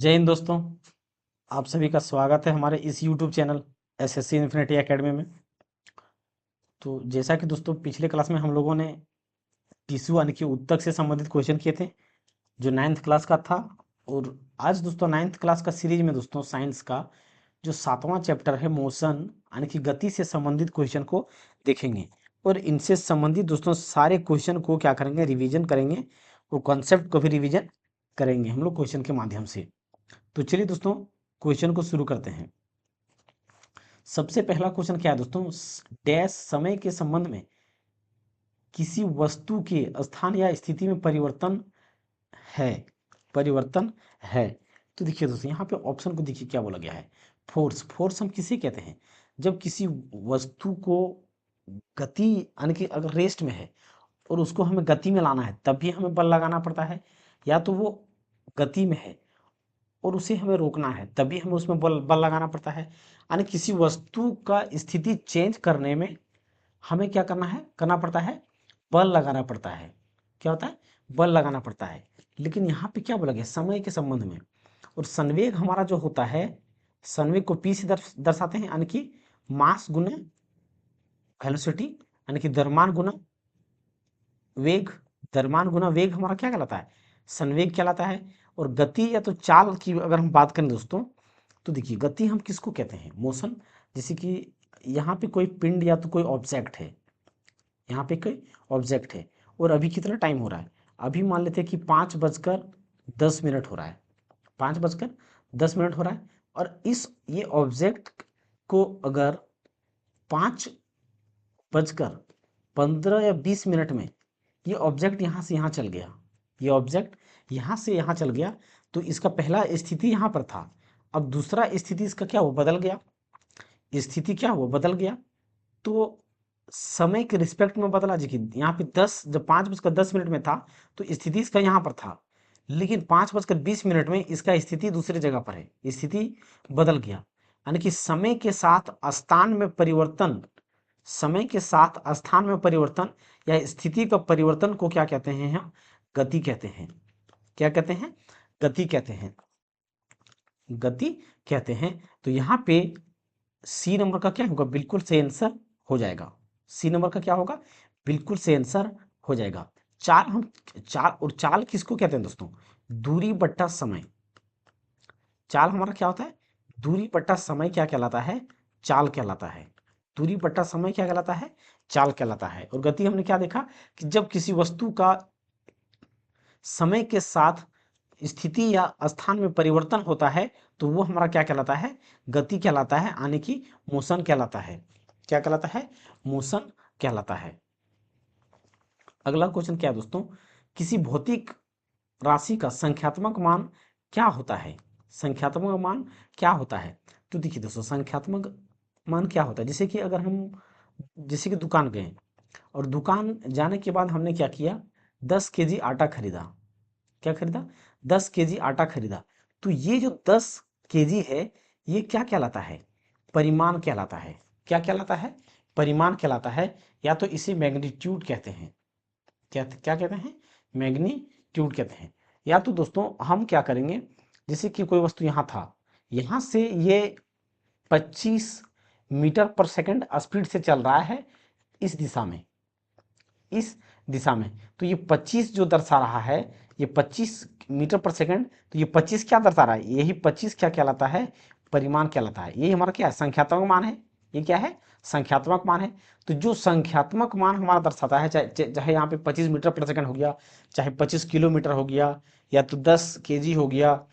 जय हिंद दोस्तों। आप सभी का स्वागत है हमारे इस YouTube channel SSC infinity academy में। तो जैसा कि दोस्तों पिछले क्लास में हम लोगों ने टिश्यू यानी कि ऊतक से संबंधित क्वेश्चन किए थे जो 9th क्लास का था। और आज दोस्तों 9th क्लास का सीरीज में दोस्तों साइंस का जो 7वां चैप्टर है मोशन यानी कि गति से संबंधित क्वेश्चन को देखेंगे। और इनसे संबंधित दोस्तों सारे क्वेश्चन को क्या करेंगे, रिवीजन करेंगे और कॉन्सेप्ट को भी रिवीजन करेंगे हम लोग क्वेश्चन के माध्यम से। तो चलिए दोस्तों क्वेश्चन को शुरू करते हैं। सबसे पहला क्वेश्चन क्या है दोस्तों, डैश समय के संबंध में किसी वस्तु के स्थान या स्थिति में है परिवर्तन है। तो देखिए दोस्तों यहाँ पे ऑप्शन को देखिए क्या बोला गया है, फोर्स। फोर्स हम किसे कहते हैं, जब किसी वस्तु को गति यानी कि अगर रेस्ट में है और उसको हमें गति में लाना है तब भी हमें बल लगाना पड़ता है, या तो वो गति में है और उसे हमें रोकना है तभी हमें उसमें बल लगाना पड़ता है। यानी किसी वस्तु का स्थिति चेंज करने में हमें क्या करना पड़ता है, बल लगाना पड़ता है। क्या होता है, बल लगाना पड़ता है। लेकिन यहाँ पे क्या बोला गया, समय के संबंध में। और संवेग हमारा जो होता है, संवेग को पी से दर्शाते हैं, यानी कि मास गुना वेलोसिटी, यानी कि द्रव्यमान गुना वेग। द्रव्यमान गुना वेग हमारा क्या कहलाता है, संवेग कहलाता है। और गति या तो चाल की अगर हम बात करें दोस्तों, तो देखिए गति हम किसको कहते हैं, मोशन। जैसे कि यहाँ पे कोई पिंड या तो कोई ऑब्जेक्ट है, यहाँ पे कोई ऑब्जेक्ट है और अभी कितना टाइम हो रहा है, अभी मान लेते हैं कि 5:10 हो रहा है, 5:10 हो रहा है। और इस ये ऑब्जेक्ट को अगर 5:15 या 20 में ये ऑब्जेक्ट यहाँ से यहाँ चल गया, ये ऑब्जेक्ट यहाँ से यहाँ चल गया, तो इसका पहला स्थिति यहाँ पर था, अब दूसरा स्थिति इसका क्या हुआ, बदल गया। स्थिति क्या हुआ, बदल गया। तो समय के रिस्पेक्ट में बदला जी, कि यहाँ पे 10 जब 5:10 में था तो स्थिति इसका यहाँ पर था, लेकिन 5:20 में इसका स्थिति दूसरी जगह पर है, स्थिति बदल गया। यानी कि समय के साथ स्थान में परिवर्तन, समय के साथ स्थान में परिवर्तन या स्थिति का परिवर्तन को क्या कहते हैं हम, गति कहते हैं। क्या कहते हैं, गति कहते हैं, गति कहते हैं। तो यहाँ पे सी नंबर का क्या होगा, बिल्कुल सही आंसर हो जाएगा। सी नंबर का क्या होगा, बिल्कुल सही आंसर हो जाएगा। चाल किसको कहते हैं दोस्तों, दूरी बट्टा समय। चाल हमारा क्या होता है, दूरी बट्टा समय क्या कहलाता है, चाल कहलाता है। दूरी बट्टा समय क्या कहलाता है, चाल कहलाता है। और गति हमने क्या देखा कि जब किसी वस्तु का समय के साथ स्थिति या स्थान में परिवर्तन होता है तो वो हमारा क्या कहलाता है, गति कहलाता है, यानी कि मोशन कहलाता है। क्या कहलाता है, मोशन कहलाता है। अगला क्वेश्चन क्या है दोस्तों, किसी भौतिक राशि का संख्यात्मक मान क्या होता है। संख्यात्मक मान क्या होता है, तो देखिए दोस्तों संख्यात्मक मान क्या होता है, जैसे कि अगर हम जैसे कि दुकान गए और दुकान जाने के बाद हमने क्या किया, 10 kg आटा खरीदा। क्या खरीदा, 10 kg आटा खरीदा। तो ये जो 10 kg है ये क्या कहलाता है, परिमाण कहलाता है। क्या कहलाता है, परिमाण कहलाता है, या तो इसे मैग्नीट्यूड कहते हैं। क्या कहते हैं, मैग्नीट्यूड कहते हैं। या तो दोस्तों हम क्या करेंगे, जैसे कि कोई वस्तु यहाँ था, यहाँ से ये 25 मीटर पर सेकंड स्पीड से चल रहा है इस दिशा में, इस दिशा में। तो ये 25 जो दर्शा रहा है, ये 25 मीटर पर सेकंड, तो ये 25 क्या दर्शा रहा है, यही 25 क्या कहलाता है, परिमाण कहलाता है। यही हमारा क्या है, संख्यात्मक मान है। ये क्या है, संख्यात्मक मान है। तो जो संख्यात्मक मान हमारा दर्शाता है, चाहे यहाँ पे 25 मीटर पर सेकंड हो गया, चाहे 25 किलोमीटर हो गया, या तो 10 kg हो गया,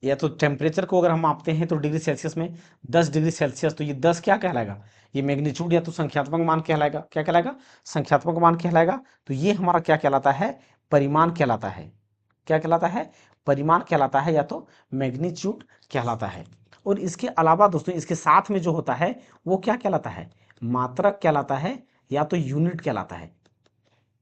या तो टेम्परेचर को अगर हम मापते हैं तो डिग्री सेल्सियस में 10 डिग्री सेल्सियस, तो ये 10 क्या कहलाएगा, ये मैग्नीट्यूड या तो संख्यात्मक मान कहलाएगा। क्या कहलाएगा, संख्यात्मक मान कहलाएगा। तो ये हमारा क्या कहलाता है, परिमाण कहलाता है। क्या कहलाता है, परिमाण कहलाता है, या तो मैग्नीट्यूड कहलाता है। और इसके अलावा दोस्तों इसके साथ में जो होता है वो क्या कहलाता है, मात्रक कहलाता है, या तो यूनिट कहलाता है।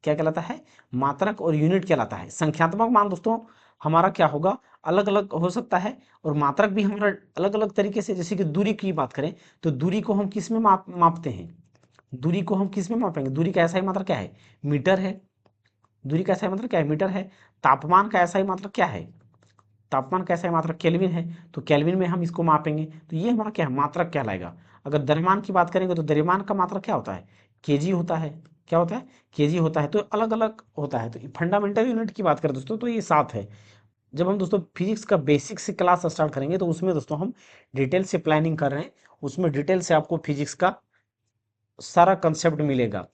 क्या कहलाता है, मात्रक और यूनिट कहलाता है। संख्यात्मक मान दोस्तों हमारा क्या होगा, अलग अलग हो सकता है, और मात्रक भी हमारा अलग अलग तरीके से। जैसे कि दूरी की बात करें तो दूरी को हम किस में मापते हैं, दूरी को हम किस में मापेंगे, दूरी का ऐसा ही मात्रक क्या है, मीटर है। दूरी का ऐसा ही मात्रक क्या है, मीटर है। तापमान का ऐसा ही मात्रक क्या है, तापमान कैसा है, मात्रक केल्विन है, तो केल्विन में हम इसको मापेंगे, तो ये हमारा क्या है, मात्रक कहलाएगा। अगर द्रव्यमान की बात करेंगे तो द्रव्यमान का मात्रक क्या होता है, केजी होता है। क्या होता है, केजी होता है। तो अलग अलग होता है। तो फंडामेंटल यूनिट की बात करें दोस्तों तो ये 7 है। जब हम दोस्तों फिजिक्स का बेसिक से क्लास स्टार्ट करेंगे तो उसमें दोस्तों हम डिटेल से प्लानिंग कर रहे हैं, उसमें डिटेल से आपको फिजिक्स का सारा कंसेप्ट मिलेगा।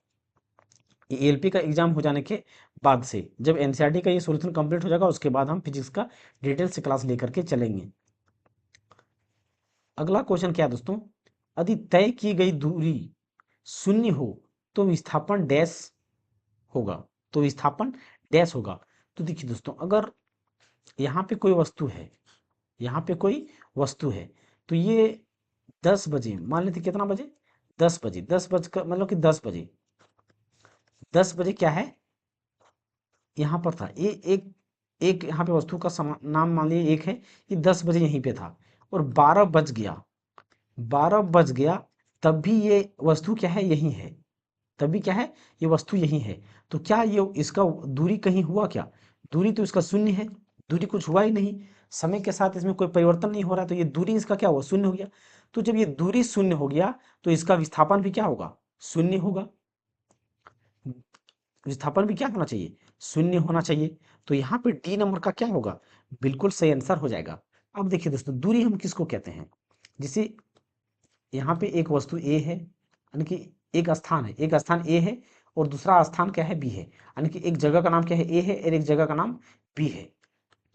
एएलपी का एग्जाम हो जाने के बाद से, जब एनसीईआरटी का ये सोल्यूशन कंप्लीट हो जाएगा उसके बाद हम फिजिक्स का डिटेल से क्लास लेकर के चलेंगे। अगला क्वेश्चन क्या है दोस्तों, यदि तय की गई दूरी शून्य हो तो विस्थापन डैश होगा। तो विस्थापन डैश होगा। तो देखिए दोस्तों, अगर यहाँ पे कोई वस्तु है, यहाँ पे कोई वस्तु है, तो ये 10 बजे, मान लेते कितना बजे, 10 बजे, 10 बज कर मतलब कि 10 बजे, 10 बजे क्या है, यहाँ पर था ये एक एक यहाँ पे वस्तु का नाम मान लीजिए एक है, ये 10 बजे यहीं पे था और 12 बज गया, 12 बज गया, तब भी ये वस्तु क्या है, यहीं है। तभी क्या है, ये वस्तु यहीं है। तो क्या ये इसका दूरी कहीं हुआ क्या, दूरी तो इसका शून्य है, दूरी कुछ हुआ ही नहीं, समय के साथ इसमें कोई परिवर्तन नहीं हो रहा, तो ये दूरी इसका क्या हुआ, शून्य हो गया। तो जब ये दूरी शून्य हो गया तो इसका विस्थापन भी क्या होगा, शून्य होगा। विस्थापन भी क्या होना चाहिए, शून्य होना चाहिए। तो यहाँ पे डी नंबर का क्या होगा, बिल्कुल सही आंसर हो जाएगा। अब देखिए दोस्तों, दूरी हम किसको कहते हैं, जिसे यहाँ पे एक वस्तु ए है, यानी कि एक स्थान है, एक स्थान ए है और दूसरा स्थान क्या है, बी है, यानी कि एक जगह का नाम क्या है, ए है, और एक जगह का नाम बी है।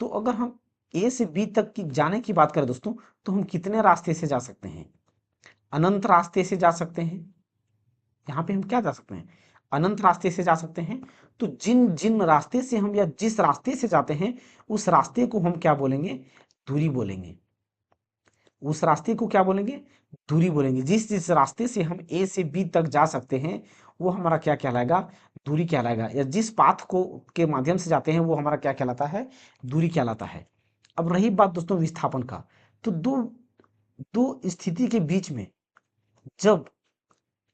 तो अगर हम ए से बी तक की जाने की बात करें दोस्तों, तो हम कितने रास्ते से जा सकते हैं, अनंत रास्ते से जा सकते हैं। यहाँ पे हम क्या जा सकते हैं, अनंत रास्ते से जा सकते हैं। तो जिन जिन रास्ते से हम या जिस रास्ते से जाते हैं उस रास्ते को हम क्या बोलेंगे, दूरी बोलेंगे। उस रास्ते को क्या बोलेंगे, दूरी बोलेंगे। जिस जिस रास्ते से हम ए से बी तक जा सकते हैं वो हमारा क्या कहलाएगा, दूरी कहलाएगा। या जिस पाथ को के माध्यम से जाते हैं वो हमारा क्या कहलाता है, दूरी कहलाता है। अब रही बात दोस्तों विस्थापन का, तो दो दो स्थिति के बीच में जब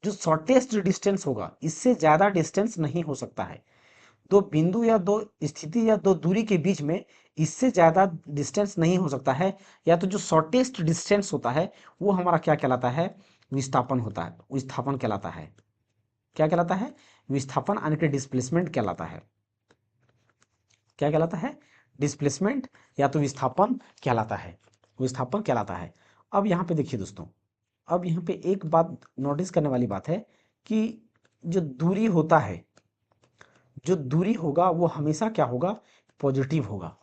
जो शॉर्टेस्ट डिस्टेंस होगा, इससे ज्यादा डिस्टेंस नहीं हो सकता है। दो बिंदु या दो स्थिति या दो दूरी के बीच में इससे ज्यादा डिस्टेंस नहीं हो सकता है, या तो जो शॉर्टेस्ट डिस्टेंस होता है वो हमारा क्या कहलाता है, विस्थापन होता है, विस्थापन कहलाता है। क्या कहलाता है, विस्थापन यानी कि डिस्प्लेसमेंट कहलाता है। क्या कहलाता है, डिस्प्लेसमेंट या तो विस्थापन कहलाता है, विस्थापन कहलाता है। अब यहाँ पे देखिए दोस्तों, अब यहाँ पे एक बात नोटिस करने वाली बात है कि जो दूरी होता है, जो दूरी होगा वो हमेशा क्या होगा, पॉजिटिव होगा।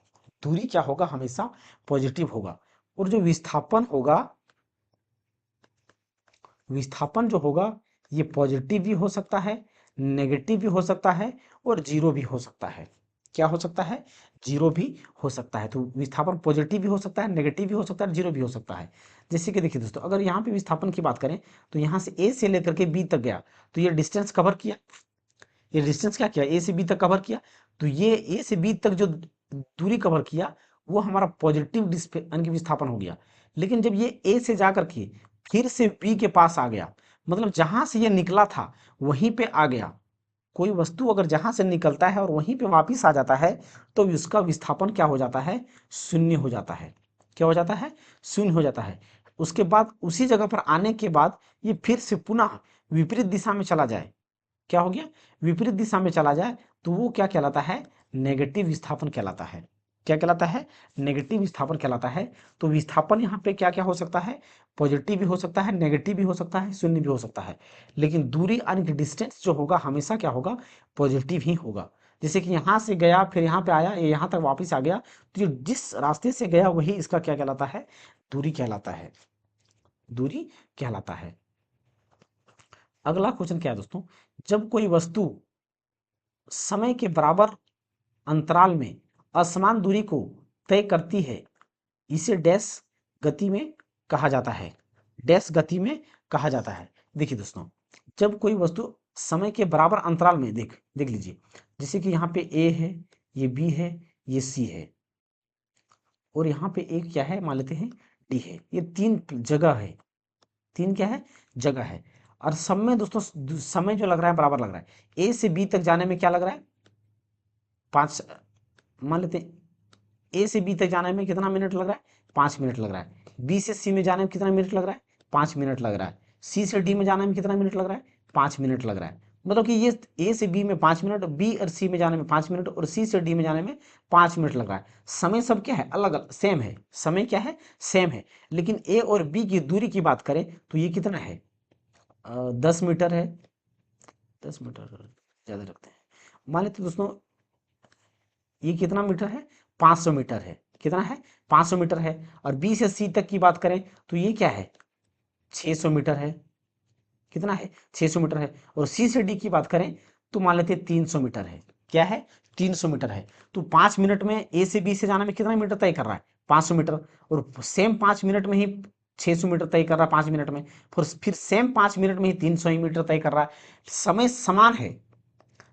दूरी क्या होगा, हमेशा पॉजिटिव होगा। और जो विस्थापन होगा, विस्थापन जो होगा ये पॉजिटिव भी हो सकता है, नेगेटिव भी हो सकता है और जीरो भी हो सकता है। क्या हो सकता है, जीरो भी हो सकता है। तो विस्थापन पॉजिटिव भी हो सकता है, नेगेटिव भी हो सकता है, जीरो भी हो सकता है। जैसे कि देखिए दोस्तों, अगर यहाँ पे विस्थापन की बात करें तो यहाँ से ए से लेकर के बी तक गया, तो ये डिस्टेंस कवर किया, ये डिस्टेंस क्या किया, ए से बी तक कवर किया। तो ये ए से बी तक जो दूरी कवर किया वो हमारा पॉजिटिव यानी कि विस्थापन हो गया। लेकिन जब ये ए से जा करके फिर से बी के पास आ गया, मतलब जहां से ये निकला था वहीं पे आ गया। कोई वस्तु अगर जहां से निकलता है और वहीं पे वापिस आ जाता है तो उसका विस्थापन क्या हो जाता है, शून्य हो जाता है। क्या हो जाता है, शून्य हो जाता है। उसके बाद उसी जगह पर आने के बाद ये फिर से पुनः विपरीत दिशा में चला जाए, क्या हो गया, विपरीत दिशा में चला जाए, तो वो क्या कहलाता है, नेगेटिव विस्थापन कहलाता है। क्या कहलाता है, नेगेटिव विस्थापन कहलाता है। तो विस्थापन यहाँ पे क्या क्या हो सकता है, पॉजिटिव भी हो सकता है, नेगेटिव भी हो सकता है, शून्य भी हो सकता है। लेकिन दूरी यानी कि डिस्टेंस जो होगा हमेशा क्या होगा, पॉजिटिव ही होगा। जैसे कि यहाँ से गया फिर यहाँ पे आया, ये यहाँ तक वापस आ गया, तो जो जिस रास्ते से गया वही इसका क्या कहलाता है, दूरी कहलाता है, दूरी कहलाता है। अगला क्वेश्चन क्या है दोस्तों, जब कोई वस्तु समय के बराबर अंतराल में असमान दूरी को तय करती है, इसे डैश गति में कहा जाता है, डैश गति में कहा जाता है। देखिए दोस्तों, जब कोई वस्तु समय के बराबर अंतराल में देख देख लीजिए, जैसे कि यहाँ पे ए है, ये बी है, ये सी है, और यहाँ पे एक क्या है मान लेते हैं डी है, ये तीन जगह है, तीन क्या है, जगह है। और सब में दोस्तों समय जो लग रहा है बराबर लग रहा है। ए से बी तक जाने में क्या लग रहा है, 5 मान लेते हैं, ए से बी तक जाने में कितना मिनट लग रहा है, 5 मिनट लग रहा है। बी से सी में जाने में कितना मिनट लग रहा है, 5 मिनट लग रहा है। सी से डी में जाने में कितना मिनट लग रहा है, 5 मिनट लग रहा है। मतलब कि ये ए से बी में 5 मिनट, बी और सी में जाने में 5 मिनट, और सी से डी में जाने में 5 मिनट लग रहा है। समय सब क्या है, अलग अलग, सेम है, समय क्या है, सेम है। लेकिन ए और बी की दूरी की बात करें तो ये कितना है, 10 मीटर है, 10 मीटर ज़्यादा रखते हैं। मान लेते दोस्तों ये कितना मीटर है, 500 मीटर है। कितना है, 500 मीटर है। और बी से सी तक की बात करें तो ये क्या है, 600 मीटर है। कितना है, 600 मीटर है। और सी से डी की बात करें तो मान लेते हैं 300 मीटर है। क्या है, 300 मीटर है। तो 5 मिनट में ए से बी से जाने में कितना मीटर तय कर रहा है, 500 मीटर। और सेम 5 मिनट में ही 600 मीटर तय कर रहा है 5 मिनट में। फिर सेम 5 मिनट में ही 300 ही मीटर तय कर रहा है। समय समान है,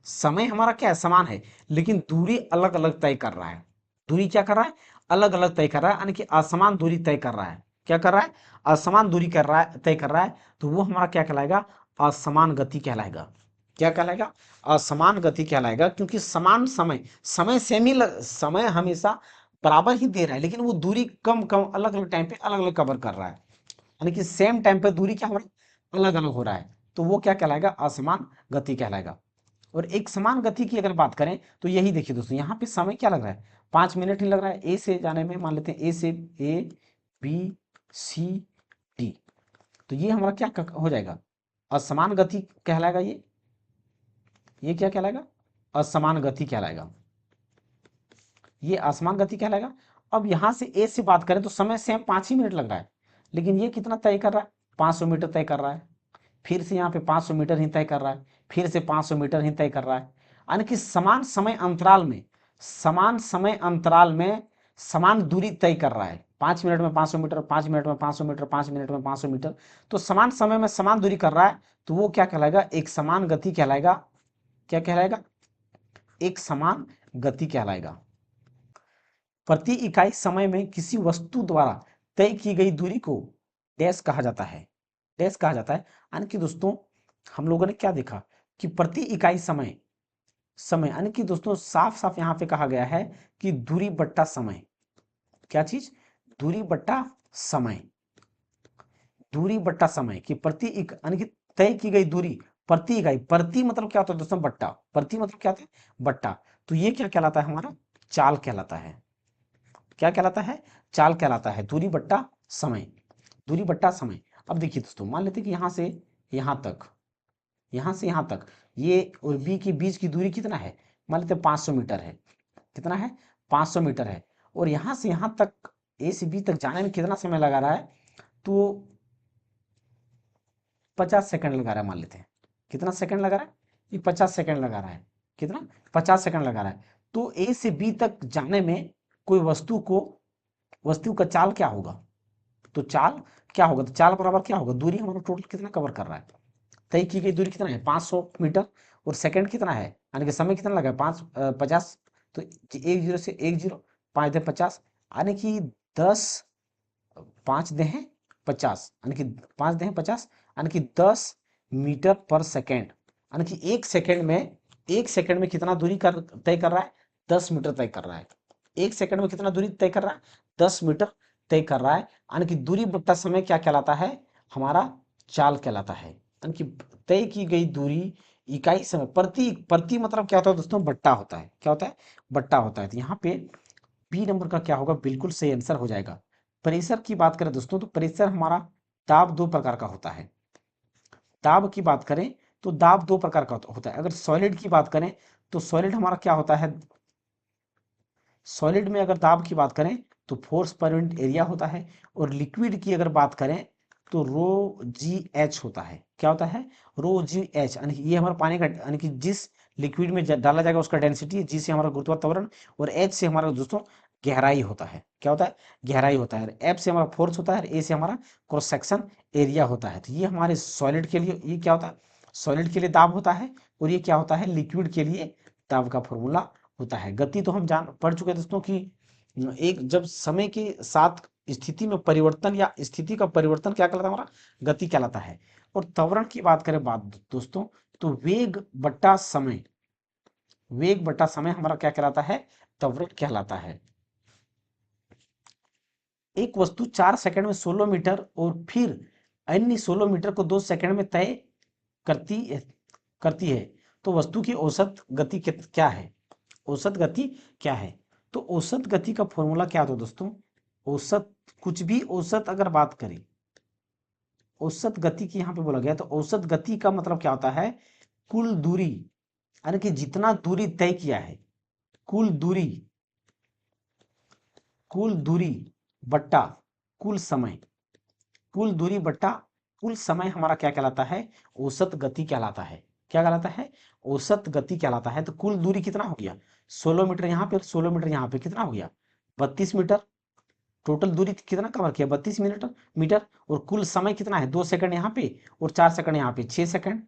समय हमारा क्या है, समान है, लेकिन दूरी अलग अलग तय कर रहा है। दूरी क्या कर रहा है, अलग अलग तय कर रहा है, यानी कि असमान दूरी तय कर रहा है। क्या कर रहा है, असमान दूरी कर रहा है, तय कर रहा है। तो वो हमारा क्या कहलाएगा, असमान गति कहलाएगा। क्या कहलाएगा, असमान गति कहलाएगा। क्योंकि समान समय, समय सेम ही समय हमेशा बराबर ही दे रहा है, लेकिन वो दूरी कम कम अलग अलग टाइम पे अलग अलग कवर कर रहा है। यानी कि सेम टाइम पे दूरी क्या हो रहा है, अलग अलग हो रहा है। तो वो क्या कहलाएगा, असमान गति कहलाएगा। और एक समान गति की अगर बात करें तो यही देखिए दोस्तों, यहाँ पे समय क्या लग रहा है, 5 मिनट ही लग रहा है ए से जाने में। मान लेते हैं ए से, ए बी सी डी, तो ये हमारा क्या हो जाएगा, असमान गति कहलाएगा। ये क्या कहलाएगा, असमान गति कहलाएगा। ये असमान गति कहलाएगा। अब यहाँ से ए से बात करें तो समय सेम 5 ही मिनट लग रहा है, लेकिन ये कितना तय कर रहा है, 500 मीटर तय कर रहा है। फिर से यहाँ पे 500 मीटर ही तय कर रहा है, फिर से 500 मीटर ही तय कर रहा है। यानी कि समान समय अंतराल में, समान समय अंतराल में समान दूरी तय कर रहा है। 5 मिनट में 500 मीटर, 5 मिनट में 500 मीटर, 5 मिनट में 500 मीटर, तो समान समय में समान दूरी कर रहा है। तो वो क्या कहलाएगा, एक समान गति कहलाएगा। क्या कहलाएगा, एक समान गति कहलाएगा। प्रति इकाई समय में किसी वस्तु द्वारा तय की गई दूरी को डैश कहा जाता है। डैश कहा जाता है, यानी कि दोस्तों हम लोगों ने क्या देखा कि प्रति इकाई समय, समय यानी कि दोस्तों साफ साफ यहाँ पे कहा गया है कि दूरी बट्टा समय। क्या चीज, दूरी बट्टा समय, दूरी बट्टा समय की प्रति यानी कि तय की गई दूरी प्रति इकाई। प्रति मतलब क्या होता है दोस्तों, बट्टा। प्रति मतलब क्या होता है, बट्टा। तो ये क्या कहलाता है, हमारा चाल कहलाता है। क्या कहलाता है, चाल कहलाता है। दूरी बट्टा समय, दूरी बट्टा समय। अब देखिए दोस्तों, मान लेते हैं कि यहाँ से यहाँ तक, यहाँ से यहाँ तक ये और बी के बीच की दूरी कितना है, मान लेते हैं 500 मीटर है। कितना है, 500 मीटर है। और यहाँ से यहाँ तक ए से बी तक जाने में कितना समय लगा रहा है, तो 50 सेकंड लगा रहा है। मान लेते हैं कितना सेकंड लगा रहा है, ये 50 सेकंड लगा रहा है। कितना, 50 सेकंड लगा रहा है। तो ए से बी तक जाने में कोई वस्तु का चाल क्या होगा, तो चाल क्या होगा, तो चाल बराबर क्या होगा, दूरी हमारा टोटल कितना कवर कर रहा है, तय की गई दूरी कितना है, 500 मीटर। और सेकंड कितना है, यानी कि समय कितना लगा है, 50। तो 1 0 से 1 0, 5 दे 50, यानी कि 10, 5 दे हैं 50, यानी कि 5 दे हैं 50, यानी कि 10 मीटर पर सेकेंड। यानी कि एक सेकंड में कितना दूरी तय कर रहा है, 10 मीटर तय कर रहा है। एक सेकंड में कितना दूरी तय कर रहा है, 10 मीटर तय कर रहा है। यानी कि दूरी बट्टा समय क्या कहलाता है, हमारा चाल कहलाता है। यानी कि तय की गई दूरी इकाई समय, प्रति प्रति मतलब क्या होता है दोस्तों, बट्टा होता है। क्या होता है, बट्टा होता है। तो यहाँ पे बी नंबर का क्या होगा, बिल्कुल सही आंसर हो जाएगा। प्रेशर की बात करें दोस्तों, तो प्रेशर हमारा दाब 2 प्रकार का होता है। दाब की बात करें तो दाब 2 प्रकार का होता है। अगर सॉलिड की बात करें तो सॉलिड हमारा क्या होता है, सॉलिड में अगर दाब की बात करें तो फोर्स पर यूनिट एरिया होता है। और लिक्विड की अगर बात करें तो रो जी एच होता है। क्या होता है, रो जी एच, यानी कि ये हमारा पानी का, यानी कि जिस लिक्विड में डाला जाएगा उसका डेंसिटी, जी से हमारा गुरुत्वाकर्षण, और एच से हमारा दोस्तों गहराई होता है। क्या होता है, गहराई होता है। एफ से हमारा फोर्स होता है, ए से हमारा क्रॉस सेक्शन एरिया होता है। तो ये हमारे सॉलिड के लिए ये क्या होता है, सॉलिड के लिए दाब होता है। और ये क्या होता है, लिक्विड के लिए दाब का फॉर्मूला होता है। गति तो हम जान पढ़ चुके हैं दोस्तों कि एक जब समय के साथ स्थिति में परिवर्तन या स्थिति का परिवर्तन क्या कहलाता है, हमारा गति कहलाता है। और त्वरण की बात करें बात दोस्तों, तो वेग बट्टा समय, वेग बट्टा समय हमारा क्या कहलाता है, त्वरण कहलाता है। एक वस्तु 4 सेकंड में 16 मीटर और फिर अन्य 16 मीटर को 2 सेकंड में तय करती करती है, तो वस्तु की औसत गति क्या है? औसत गति क्या है? तो औसत गति का फॉर्मूला क्या होता है दोस्तों? औसत, कुछ भी औसत अगर बात करें, औसत गति की यहाँ पे बोला गया, तो औसत गति का मतलब क्या होता है? कुल दूरी, यानी कि जितना दूरी तय किया है, कुल दूरी, कुल दूरी बट्टा कुल समय, कुल दूरी बट्टा कुल समय हमारा क्या कहलाता है? औसत गति कहलाता है। क्या कहलाता है? औसत गति कहलाता है। तो कुल दूरी कितना हो गया? 16 मीटर यहाँ पे, 16 मीटर यहाँ पे, कितना हो गया? 32 मीटर। टोटल दूरी कितना कवर किया? 32 मीटर। और कुल समय कितना है? 2 सेकंड यहाँ पे और 4 सेकंड यहाँ पे, 6 सेकंड।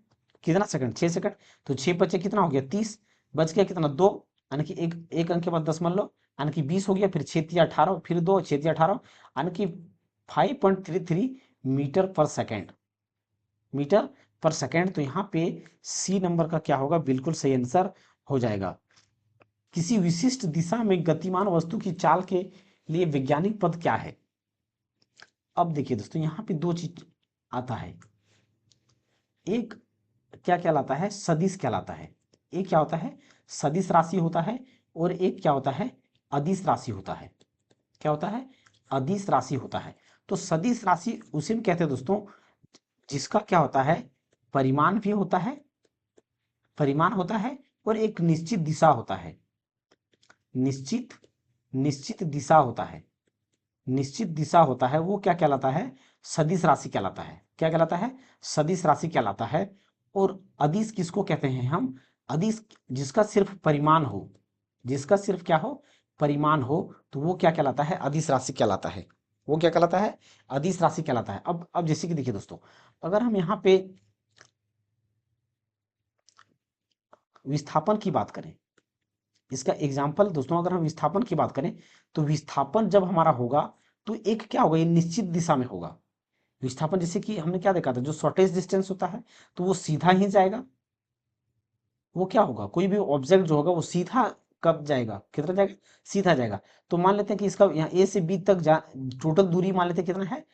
कितना सेकंड? 6 सेकंड। तो 6 बचे कितना हो गया? 30। बच गया कितना? 2, यानी कि एक अंक के बाद 10 मान लो, यानी कि 20 हो गया। फिर 6 तिया 18, फिर 2, 6 तिया 18, यानी कि 5.33 मीटर पर सेकेंड, मीटर पर सेकेंड। तो यहाँ पे सी नंबर का क्या होगा? बिल्कुल सही आंसर हो जाएगा। किसी विशिष्ट दिशा में गतिमान वस्तु की चाल के लिए वैज्ञानिक पद क्या है? अब देखिए दोस्तों, यहाँ पे दो चीज आता है। एक क्या कहलाता है? सदिश कहलाता है। एक क्या होता है? सदिश राशि होता है। और एक क्या होता है? अदिश राशि होता है। क्या होता है? अदिश राशि होता है। तो सदिश राशि उसे भी कहते हैं दोस्तों जिसका क्या होता है? परिमाण भी होता है, परिमाण होता है और एक निश्चित दिशा होता है। निश्चित निश्चित दिशा होता है, निश्चित दिशा होता है। वो क्या कहलाता है? सदिश राशि कहलाता है। क्या कहलाता है? सदिश राशि कहलाता है। और अदिश किसको कहते हैं हम? अदिश जिसका सिर्फ परिमाण हो, जिसका सिर्फ क्या हो? परिमाण हो, तो वो क्या कहलाता है? अदिश राशि कहलाता है। वो क्या कहलाता है? अदिश राशि कहलाता है। अब जैसे कि देखिए दोस्तों, अगर हम यहाँ पे विस्थापन की बात करें, इसका एग्जाम्पल दोस्तों, अगर हम विस्थापन की बात करें, तो विस्थापन जब हमारा होगा तो एक क्या होगा? ये निश्चित दिशा में होगा। विस्थापन जैसे कि हमने क्या देखा था, जो शॉर्टेज डिस्टेंस होता है तो वो सीधा ही जाएगा। वो क्या होगा? कोई भी ऑब्जेक्ट जो होगा वो सीधा कब जाएगा? कितना जाएगा? सीधा जाएगा। तो मान लेते हैं कि इसका यहाँ ए से बी तक टोटल दूरी मान लेते हैं कितना है?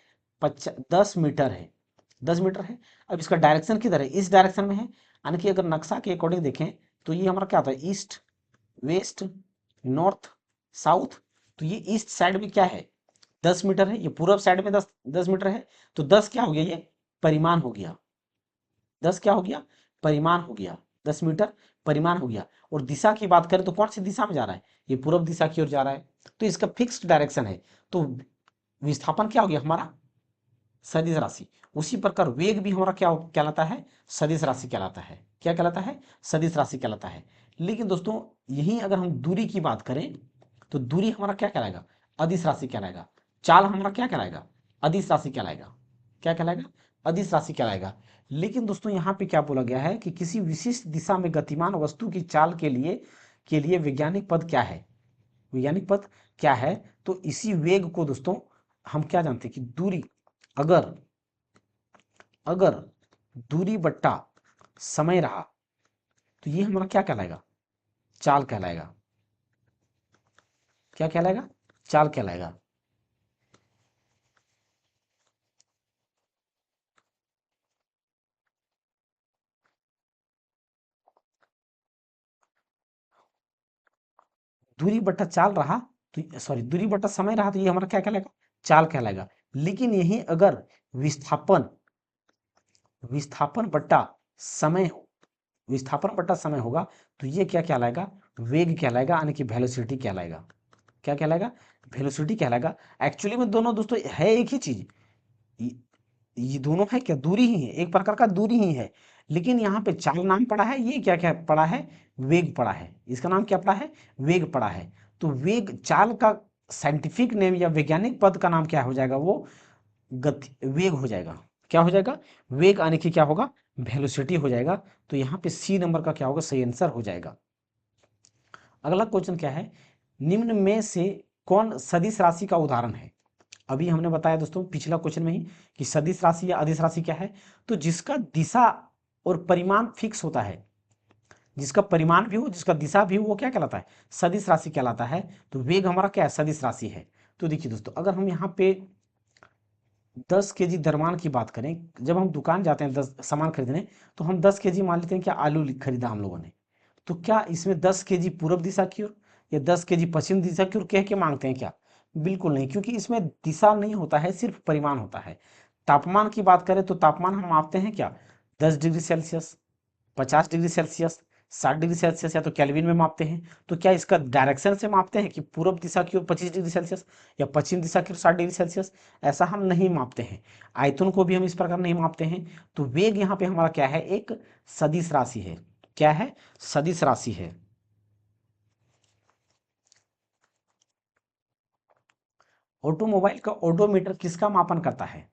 10 मीटर है। 10 मीटर है। अब इसका डायरेक्शन किधर है? इस डायरेक्शन में है। यानी कि अगर नक्शा के अकॉर्डिंग देखें तो ये हमारा क्या होता है? East, west, north, south. तो ये ईस्ट साइड में क्या है? 10 मीटर है। ये पूरब साइड में 10 मीटर है। तो 10 क्या हो गया? ये परिमाण हो गया। 10 क्या हो गया? परिमाण हो गया। 10 मीटर परिमाण हो गया। और दिशा की बात करें तो कौन सी दिशा में जा रहा है? ये पूरब दिशा की ओर जा रहा है। तो इसका फिक्स्ड डायरेक्शन है। तो विस्थापन क्या हो गया हमारा? सदिश राशि। उसी प्रकार वेग भी हमारा क्या कहलाता है? सदिश राशि कहलाता है। क्या कहलाता है? सदिश राशि कहलाता है। लेकिन दोस्तों यही अगर हम दूरी की बात करें तो दूरी हमारा क्या कहलाएगा? अदिश राशि कहलाएगा। चाल हमारा क्या कहलाएगा? अदिश राशि कहलाएगा। क्या कहलाएगा? अदिश राशि कहलाएगा। लेकिन दोस्तों यहाँ पे क्या बोला गया है कि किसी विशिष्ट दिशा में गतिमान वस्तु की चाल के लिए वैज्ञानिक पद क्या है? वैज्ञानिक पद क्या है? तो इसी वेग को दोस्तों हम क्या जानते हैं कि दूरी, अगर अगर दूरी बट्टा समय रहा तो ये हमारा क्या कहलाएगा? चाल कहलाएगा। क्या कहलाएगा? चाल कहलाएगा। दूरी बट्टा चाल रहा तो सॉरी, दूरी बट्टा समय रहा तो ये हमारा क्या कहलाएगा? चाल कहलाएगा। लेकिन यही अगर विस्थापन विस्थापन बट्टा समय हो, विस्थापन बट्टा समय होगा तो ये क्या कहलाएगा? वेग कहलाएगा, यानी कि वेलोसिटी कहलाएगा। क्या कहलाएगा? वेलोसिटी कहलाएगा। एक्चुअली में दोनों दोस्तों है एक ही चीज। ये दोनों है क्या? दूरी ही है, एक प्रकार का दूरी ही है। लेकिन यहाँ पे चाल नाम पड़ा है, ये क्या क्या पड़ा है? वेग पड़ा है। इसका नाम क्या पड़ा है? वेग पड़ा है। तो वेग, चाल का साइंटिफिक नेम या वैज्ञानिक पद का नाम क्या हो जाएगा? वो गति, वेग हो जाएगा। क्या हो जाएगा? वेग, आने की क्या होगा? वेलोसिटी हो जाएगा। तो यहाँ पे सी नंबर का क्या होगा? सही आंसर हो जाएगा। अगला क्वेश्चन क्या है? निम्न में से कौन सदिश राशि का उदाहरण है? अभी हमने बताया दोस्तों पिछला क्वेश्चन में ही कि सदिश राशि या अदिश राशि क्या है? तो जिसका दिशा और परिमाण फिक्स होता है, जिसका परिमाण भी हो, जिसका दिशा भी हो, वो क्या कहलाता है? सदिश राशि कहलाता है। तो वेग हमारा क्या है? सदिश राशि है। तो देखिए दोस्तों, अगर हम यहाँ पे 10 केजी दरमान की बात करें, जब हम दुकान जाते हैं 10 सामान खरीदने, तो हम 10 केजी मान लेते हैं कि आलू खरीदा हम लोगों ने, तो क्या इसमें 10 केजी पूर्व दिशा की ओर या 10 केजी पश्चिम दिशा की ओर कह के मांगते हैं क्या? बिल्कुल नहीं, क्योंकि इसमें दिशा नहीं होता है, सिर्फ परिमाण होता है। तापमान की बात करें तो तापमान हम मापते हैं क्या? 10 degree Celsius, 50 degree Celsius, 60 degree Celsius, या तो केल्विन में मापते हैं। तो क्या इसका डायरेक्शन से मापते हैं कि पूर्व दिशा की ओर 25 डिग्री सेल्सियस या पश्चिम दिशा की ओर 60 डिग्री सेल्सियस? ऐसा हम नहीं मापते हैं। आयतन को भी हम इस प्रकार नहीं मापते हैं। तो वेग यहाँ पे हमारा क्या है? एक सदिश राशि है। क्या है? सदिश राशि है। ऑटोमोबाइल का ओडोमीटर किसका मापन करता है?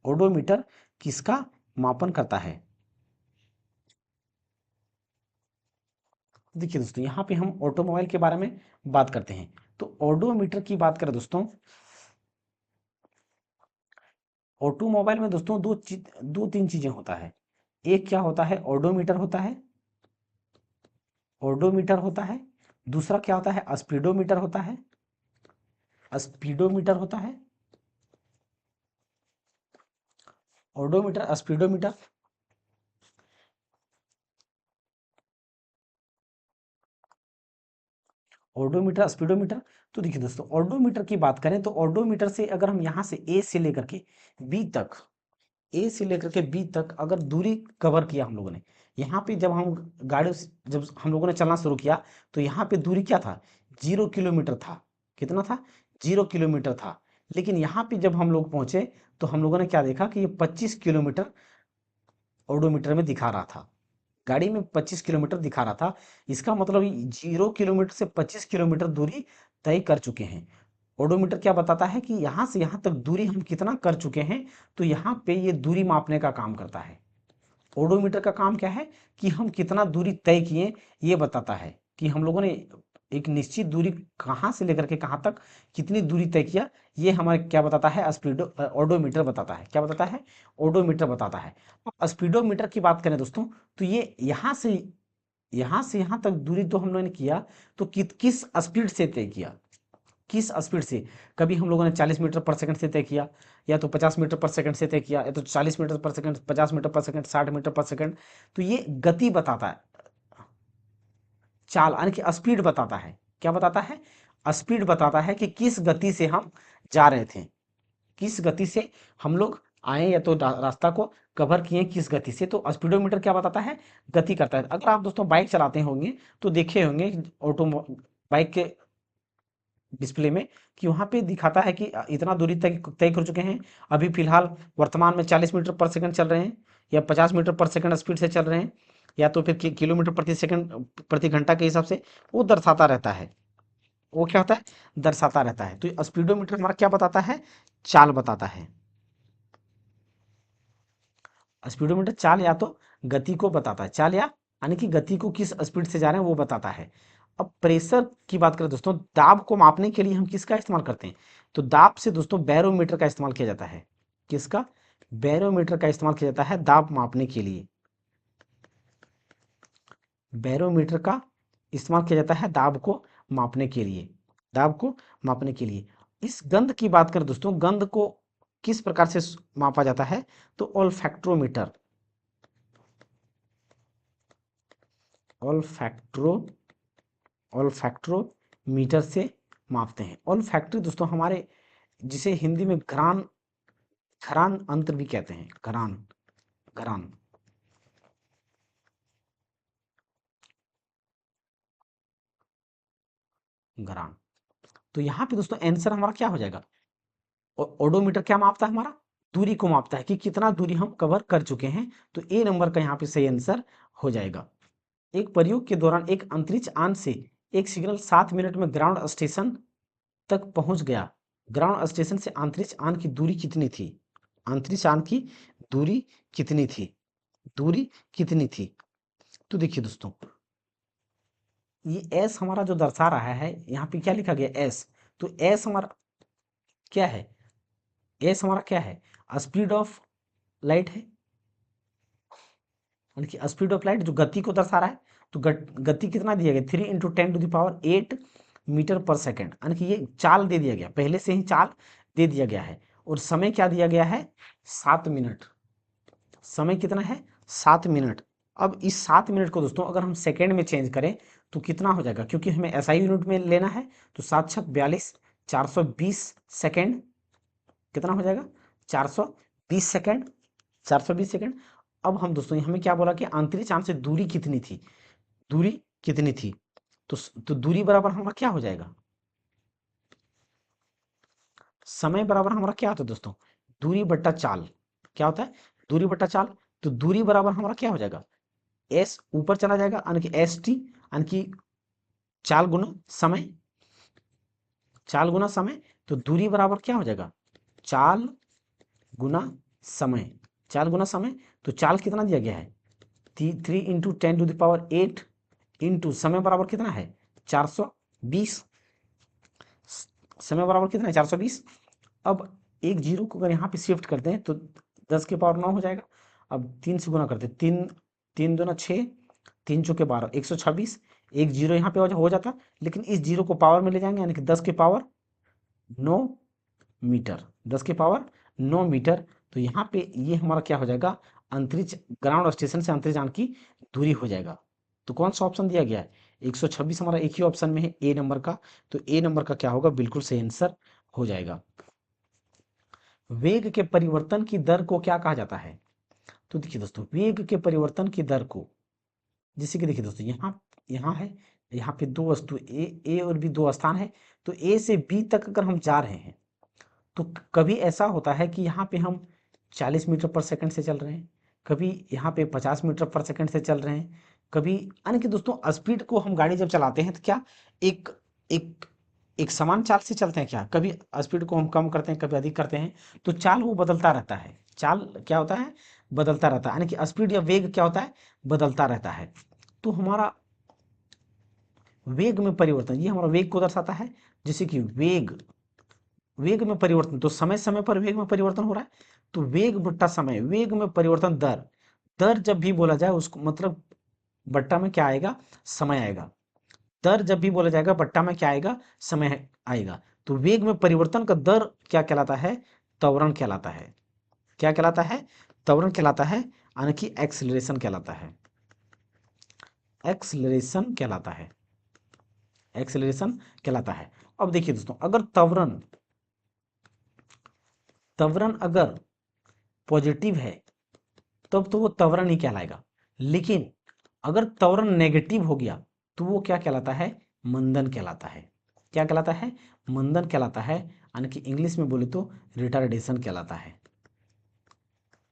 ओडोमीटर किसका मापन करता है? देखिए दोस्तों, यहाँ पे हम ऑटोमोबाइल के बारे में बात करते हैं। तो ओडोमीटर की बात करें दोस्तों, ऑटोमोबाइल में दोस्तों दो तीन चीजें होता है। एक क्या होता है? ओडोमीटर होता है, ओडोमीटर होता है। दूसरा क्या होता है? स्पीडोमीटर होता है, स्पीडोमीटर होता है। Odometer, speedometer. Odometer, speedometer. तो देखिए दोस्तों, ओडोमीटर की बात करें तो ओडोमीटर से अगर हम यहाँ से ए से लेकर के बी तक, ए से लेकर के बी तक अगर दूरी कवर किया हम लोगों ने, यहाँ पे जब हम जब हम लोगों ने चलना शुरू किया, तो यहाँ पे दूरी क्या था? 0 किलोमीटर था। कितना था? 0 किलोमीटर था। लेकिन यहाँ पे जब हम लोग पहुंचे, तो हम लोगों ने क्या देखा कि ये 25 किलोमीटर ओडोमीटर में दिखा रहा था। गाड़ी में 25 किलोमीटर दिखा रहा था। इसका मतलब 0 किलोमीटर से 25 किलोमीटर दूरी तय कर चुके हैं। ओडोमीटर क्या बताता है कि यहाँ से यहाँ तक दूरी हम कितना कर चुके हैं। तो यहाँ पे ये दूरी मापने का काम करता है। ओडोमीटर का काम क्या है? कि हम कितना दूरी तय किए, ये बताता है कि हम लोगों ने एक निश्चित दूरी कहाँ से लेकर के कहाँ तक कितनी दूरी तय किया। ये हमारे क्या बताता है? ओडोमीटर बताता है। क्या बताता है? ओडोमीटर बताता है। अब स्पीडोमीटर की बात करें दोस्तों, तो ये यहाँ से यहाँ तक दूरी तो हम लोगों ने किया, तो किस स्पीड से तय किया? किस स्पीड से? कभी हम लोगों ने 40 मीटर पर सेकंड से तय किया, या तो 50 मीटर पर सेकंड से तय किया, या तो 40 मीटर पर सेकंड, 50 मीटर पर सेकंड, 60 मीटर पर सेकंड। तो ये गति बताता है, चाल यानी कि स्पीड बताता है। क्या बताता है? स्पीड बताता है कि किस गति से हम जा रहे थे, किस गति से हम लोग आए, या तो रास्ता को कवर किए किस गति से। तो स्पीडोमीटर क्या बताता है? गति करता है। अगर आप दोस्तों बाइक चलाते होंगे तो देखे होंगे ऑटो बाइक के डिस्प्ले में कि वहाँ पे दिखाता है कि इतना दूरी तक तय कर चुके हैं। अभी फिलहाल वर्तमान में 40 मीटर पर सेकंड चल रहे हैं, या 50 मीटर पर सेकंड स्पीड से चल रहे हैं, या तो फिर किलोमीटर प्रति सेकंड प्रति घंटा के हिसाब से वो दर्शाता रहता है। वो क्या होता है? दर्शाता रहता है। तो स्पीडोमीटर हमारा क्या बताता है? चाल बताता है। स्पीडोमीटर चाल या तो गति को बताता है, चाल या यानी कि गति को किस स्पीड से जा रहे हैं वो बताता है। अब प्रेशर की बात करें दोस्तों, दाब को मापने के लिए हम किसका इस्तेमाल करते हैं? तो दाब से दोस्तों बैरोमीटर का इस्तेमाल किया जाता है। किसका? बैरोमीटर का इस्तेमाल किया जाता है दाब मापने के लिए। बैरोमीटर का इस्तेमाल किया जाता है दाब को मापने के लिए, दाब को मापने के लिए। इस गंध की बात करें दोस्तों, गंध को किस प्रकार से मापा जाता है? तो ओल्फैक्ट्रोमीटर, ओल्फैक्ट्रो ओल्फैक्ट्रोमीटर से मापते हैं। ओल्फैक्ट्री दोस्तों हमारे, जिसे हिंदी में घ्राण घ्राण अंतर भी कहते हैं, घ्राण घ्राण। घ्राण। तो यहाँ पे दोस्तों आंसर हमारा क्या हो जाएगा? ओडोमीटर क्या मापता है? हमारा दूरी को मापता है कि कितना दूरी हम कवर कर चुके हैं। तो ए नंबर का यहाँ पे सही आंसर हो जाएगा। एक प्रयोग के दौरान एक अंतरिक्ष यान से एक सिग्नल 7 मिनट में ग्राउंड स्टेशन तक पहुंच गया। ग्राउंड स्टेशन से अंतरिक्ष यान की दूरी कितनी थी? अंतरिक्ष यान की दूरी कितनी थी? दूरी कितनी थी? तो देखिए दोस्तों, ये एस हमारा जो दर्शा रहा है, यहाँ पे क्या लिखा गया? एस। तो एस हमारा क्या है? एस हमारा क्या है? स्पीड ऑफ लाइट है, यानी कि स्पीड ऑफ लाइट जो गति को दर्शा रहा है। तो गति कितना दिया गया? 3 × 10⁸ मीटर पर सेकंड, यानी कि ये चाल दे दिया गया, पहले से ही चाल दे दिया गया है। और समय क्या दिया गया है? 7 मिनट। समय कितना है? 7 मिनट। अब इस 7 मिनट को दोस्तों अगर हम सेकेंड में चेंज करें तो कितना हो जाएगा, क्योंकि हमें एसआई यूनिट में लेना है। तो 7 छक 42, 420 सेकेंड कितना हो जाएगा? 420 सेकेंड, 420 सेकेंड। अब हम दोस्तों हमें क्या बोला कि आंतरिक चांद से दूरी कितनी थी, दूरी कितनी थी? तो दूरी बराबर हमारा क्या हो जाएगा? समय बराबर हमारा क्या होता है दोस्तों? दूरी बट्टा चाल। क्या होता है? दूरी बट्टा चाल। तो दूरी बराबर हमारा क्या हो जाएगा? एस ऊपर चला जाएगा, यानी कि एस टी, यानी कि चाल गुना समय, चाल गुना समय। तो दूरी बराबर क्या हो जाएगा? चाल गुना समय, चाल गुना समय। तो चाल कितना दिया गया है? 3 × 10⁸ इंटू समय बराबर कितना है? 420। समय बराबर कितना है? 420। अब एक जीरो को अगर यहाँ पे शिफ्ट करते हैं तो 10⁹ 9 हो जाएगा। अब 3 से गुना करते हैं, 3 3 दूना 6, 3 चौके 12, 126। एक जीरो यहाँ पे हो जाता, लेकिन इस जीरो को पावर में ले जाएंगे, यानी कि 10⁹9 मीटर, 10⁹9 मीटर। तो यहाँ पे ये हमारा क्या हो जाएगा? अंतरिक्ष ग्राउंड स्टेशन से अंतरिक्ष यान की दूरी हो जाएगा। तो कौन सा ऑप्शन दिया गया है? 126 हमारा एक ही ऑप्शन में है, ए नंबर का। तो ए नंबर का क्या होगा? बिल्कुल सही आंसर हो जाएगा। वेग के परिवर्तन की दर को क्या कहा जाता है? तो देखिए दोस्तों, वेग के परिवर्तन की दर को, जैसे कि देखिए दोस्तों, यहाँ है, यहाँ पे दो वस्तु ए और बी दो स्थान है। तो ए से बी तक अगर हम जा रहे हैं तो कभी ऐसा होता है कि यहाँ पे हम 40 मीटर पर सेकंड से चल रहे हैं, कभी यहाँ पे 50 मीटर पर सेकंड से चल रहे हैं, कभी, यानी कि दोस्तों स्पीड को हम गाड़ी जब चलाते हैं तो क्या एक एक एक समान चाल से चलते हैं क्या? कभी स्पीड को हम कम करते हैं, कभी अधिक करते हैं। तो चाल वो बदलता रहता है, चाल क्या होता है? बदलता रहता है, यानी कि स्पीड या वेग क्या होता है? बदलता रहता है। तो हमारा वेग में परिवर्तन, ये हमारा वेग को दर्शाता है। जैसे कि वेग, वेग में परिवर्तन, तो समय समय पर वेग में परिवर्तन हो रहा है। तो वेग बट्टा समय, वेग में परिवर्तन दर, दर जब भी बोला जाए उसको मतलब बट्टा में क्या आएगा? समय आएगा। दर जब भी बोला जाएगा बट्टा में क्या आएगा? समय आएगा। तो वेग में परिवर्तन का दर क्या कहलाता है? त्वरण कहलाता है। क्या कहलाता है? त्वरण कहलाता है, यानी कि एक्सीलरेशन कहलाता है, एक्सीलरेशन कहलाता है, एक्सीलरेशन कहलाता है। अब देखिए दोस्तों, अगर त्वरण, त्वरण अगर पॉजिटिव है तब तो वो त्वरण ही कहलाएगा। लेकिन अगर त्वरण नेगेटिव हो गया तो वो क्या कहलाता है? मंदन कहलाता है। क्या कहलाता है? मंदन कहलाता है, यानी कि इंग्लिश में बोले तो रिटार्डेशन कहलाता है,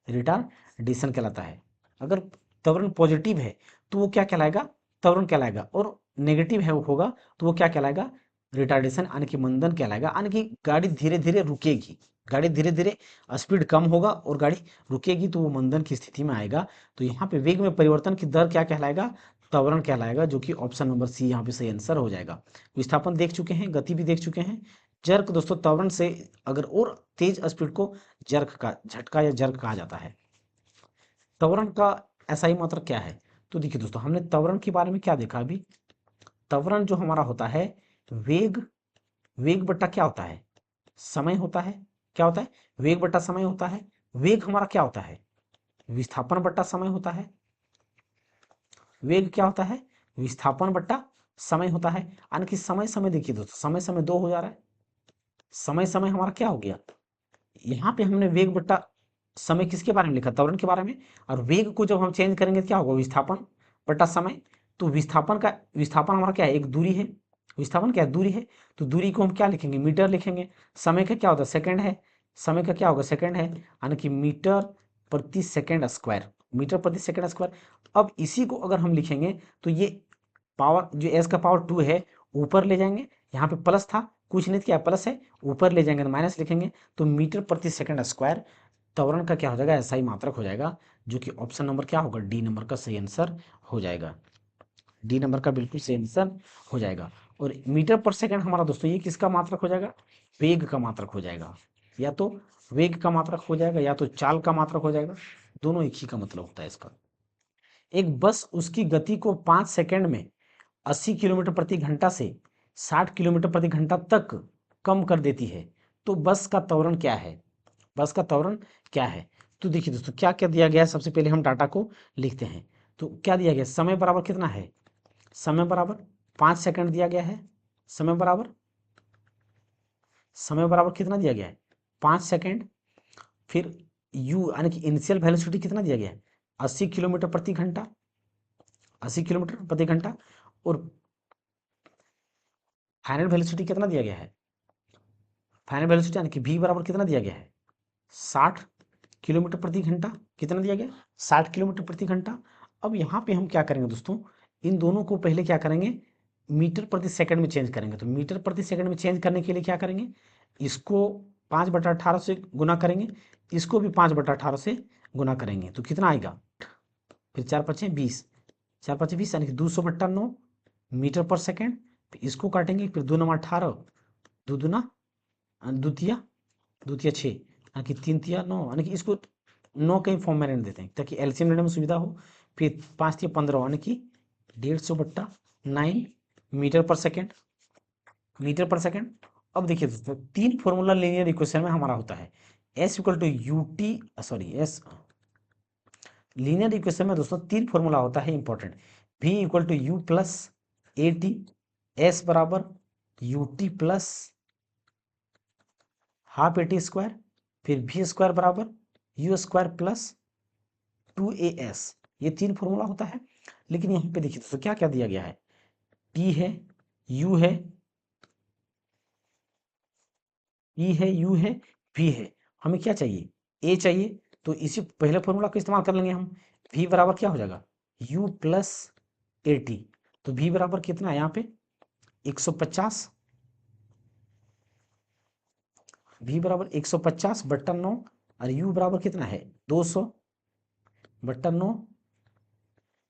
रिटार्डेशन कहलाता है। अगर त्वरण पॉजिटिव है तो वो क्या कहलाएगा? त्वरण कहलाएगा। और नेगेटिव है होगा तो वो क्या कहलाएगा? रिटार्डेशन, यानी कि मंदन कहलाएगा। यानी कि गाड़ी धीरे धीरे रुकेगी, गाड़ी धीरे धीरे स्पीड कम होगा और गाड़ी रुकेगी, तो वो मंदन की स्थिति में आएगा। तो यहाँ पे वेग में परिवर्तन की दर क्या कहलाएगा? त्वरण कहलाएगा, जो कि ऑप्शन नंबर सी यहाँ पे सही आंसर हो जाएगा। विस्थापन देख चुके हैं, गति भी देख चुके हैं। जर्क दोस्तों, त्वरण से अगर और तेज स्पीड को जर्क का, झटका या जर्क कहा जाता है। त्वरण का एसआई मात्रक क्या है? तो देखिए दोस्तों, हमने त्वरण के बारे में क्या देखा अभी? त्वरण जो हमारा होता है, वेग, वेग बट्टा क्या होता है? समय होता है। क्या होता है? वेग बट्टा समय होता है। वेग हमारा क्या होता है? विस्थापन बट्टा समय होता है। वेग क्या होता है? विस्थापन बट्टा समय होता है। यानी कि समय समय, देखिए दोस्तों, समय समय दो हो जा रहा है। समय समय हमारा क्या हो गया? यहाँ पे हमने वेग बट्टा समय किसके बारे में लिखा? त्वरण के बारे में। और वेग को जब हम चेंज करेंगे तो क्या होगा? विस्थापन बट्टा समय। तो विस्थापन का, विस्थापन हमारा क्या है? एक दूरी है। विस्थापन क्या है? दूरी है। तो दूरी को हम क्या लिखेंगे? मीटर लिखेंगे। समय का क्या होता है? सेकंड है। समय का क्या होगा? सेकंड है, यानी कि मीटर प्रति सेकंड स्क्वायर, मीटर प्रति सेकंड स्क्वायर। अब इसी को अगर हम लिखेंगे तो ये पावर जो एस का पावर 2 है ऊपर ले जाएंगे, यहाँ पे प्लस था, कुछ नहीं किया, प्लस है, ऊपर ले जाएंगे तो माइनस लिखेंगे। तो मीटर प्रति सेकंड स्क्वायर त्वरण का क्या हो जाएगा? ऐसा ही मात्रक हो जाएगा, जो कि ऑप्शन नंबर क्या होगा? डी नंबर का सही आंसर हो जाएगा। डी नंबर का बिल्कुल सही आंसर हो जाएगा। और मीटर पर सेकंड हमारा दोस्तों ये किसका मात्रक हो जाएगा? वेग का मात्रक हो जाएगा। या तो वेग का मात्रक हो जाएगा या तो चाल का मात्रक हो जाएगा, दोनों एक ही का मतलब होता है इसका। एक बस उसकी गति को 5 सेकंड में 80 किलोमीटर प्रति घंटा से 60 किलोमीटर प्रति घंटा तक कम कर देती है, तो बस का त्वरण क्या है? बस का त्वरण क्या है? तो देखिए दोस्तों क्या क्या दिया गया है, सबसे पहले हम डाटा को लिखते हैं। तो क्या दिया गया, समय बराबर कितना है, समय बराबर 5 सेकंड दिया गया है, समय बराबर कितना दिया गया है, 5 सेकंड। फिर यू यानी कि इनिशियल वेलोसिटी कितना दिया गया है, 80 किलोमीटर प्रति घंटा, 80 किलोमीटर प्रति घंटा। और फाइनल वेलोसिटी कितना दिया गया है, फाइनल वेलोसिटी यानी कि v बराबर कितना दिया गया है, 60 किलोमीटर प्रति घंटा। कितना दिया गया, 60 किलोमीटर प्रति घंटा। अब यहाँ पे हम क्या करेंगे दोस्तों, इन दोनों को पहले क्या करेंगे, मीटर प्रति सेकंड में चेंज करेंगे। तो मीटर प्रति सेकंड में चेंज करने के लिए क्या करेंगे, इसको 5/18 से गुना करेंगे, इसको भी 5/18 से गुना करेंगे, तो कितना आएगा, फिर 4×5 = 20, 4×5 = 20 यानी कि 200/9 मीटर पर सेकेंड। फिर इसको काटेंगे, फिर 2×9 = 18, दो दूना द्वितीय, द्वितीय 6 यानी कि 3×3 = 9, यानी कि इसको 9 के फॉर्म में रहने देते हैं ताकि एलसीएम लेने में सुविधा हो। फिर 5×3 = 15 यानी कि 150/9 मीटर पर सेकेंड, मीटर पर सेकेंड। अब देखिए दोस्तों तीन फॉर्मूला लीनियर इक्वेशन में हमारा होता है, S = UT, sorry S linear equation में दोस्तों तीन फॉर्मूला होता है important, V = U + AT, S बराबर UT + ½ AT², फिर V² बराबर U² + 2AS, ये तीन फॉर्मूला होता है। लेकिन यहाँ पे देखिए दोस्तों क्या क्या दिया गया है, T है, U है, E है, U है, V है। हमें क्या चाहिए, A चाहिए, तो इसी पहले फॉर्मूला का इस्तेमाल कर लेंगे हम। V बराबर क्या हो जाएगा, U + AT, तो V बराबर कितना है यहाँ पे 150, V बराबर 150/9 और U बराबर कितना है 200/9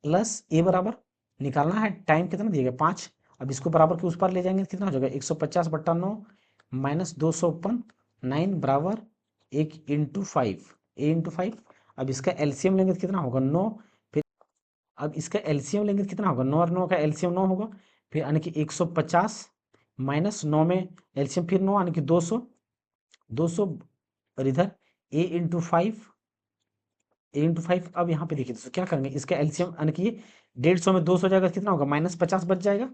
प्लस A बराबर निकालना है, टाइम कितना दिया गया 5। अब इसको बराबर के उस पार ले जाएंगे, कितना हो जाएगा 150/9 - 200/9 बराबर 1 × 5, A × 5। अब इसका एलसीएम लेंगे तो कितना होगा 9। फिर अब इसका एलसीएम लेंगे तो कितना होगा, 9 और 9 का एलसीएम 9 होगा। फिर यानी कि 150 - 9 में एलसीएम फिर 9 यानी कि 200, 200 और इधर A × 5, A × 5। अब यहाँ पे देखिए दोस्तों क्या करेंगे, इसका एलसीएम यानी कि 150 में 200 जाएगा कितना होगा -50 बच जाएगा,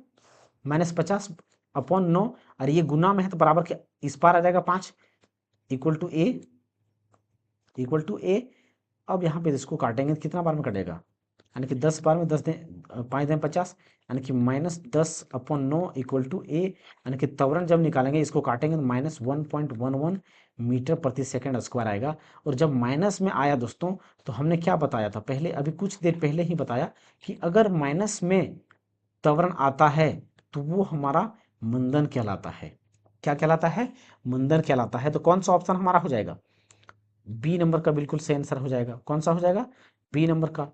-50/9 और ये गुना में है तो बराबर के इस पार आ जाएगा 5 = A। अब यहाँ पे इसको काटेंगे तो कितना बार में कटेगा, यानी कि 10 बार में 10 दें 5 दें 50, यानी कि -10/9 = A, यानी कि त्वरण जब निकालेंगे इसको काटेंगे तो -1.11 मीटर प्रति सेकंड स्क्वायर आएगा। और जब माइनस में आया दोस्तों तो हमने क्या बताया था पहले, अभी कुछ देर पहले ही बताया कि अगर माइनस में त्वरण आता है तो वो हमारा मंदन कहलाता है। क्या कहलाता है, मंदन कहलाता है। तो कौन सा ऑप्शन हमारा हो जाएगा, बी नंबर का बिल्कुल सही आंसर हो जाएगा। कौन सा हो जाएगा, बी नंबर का,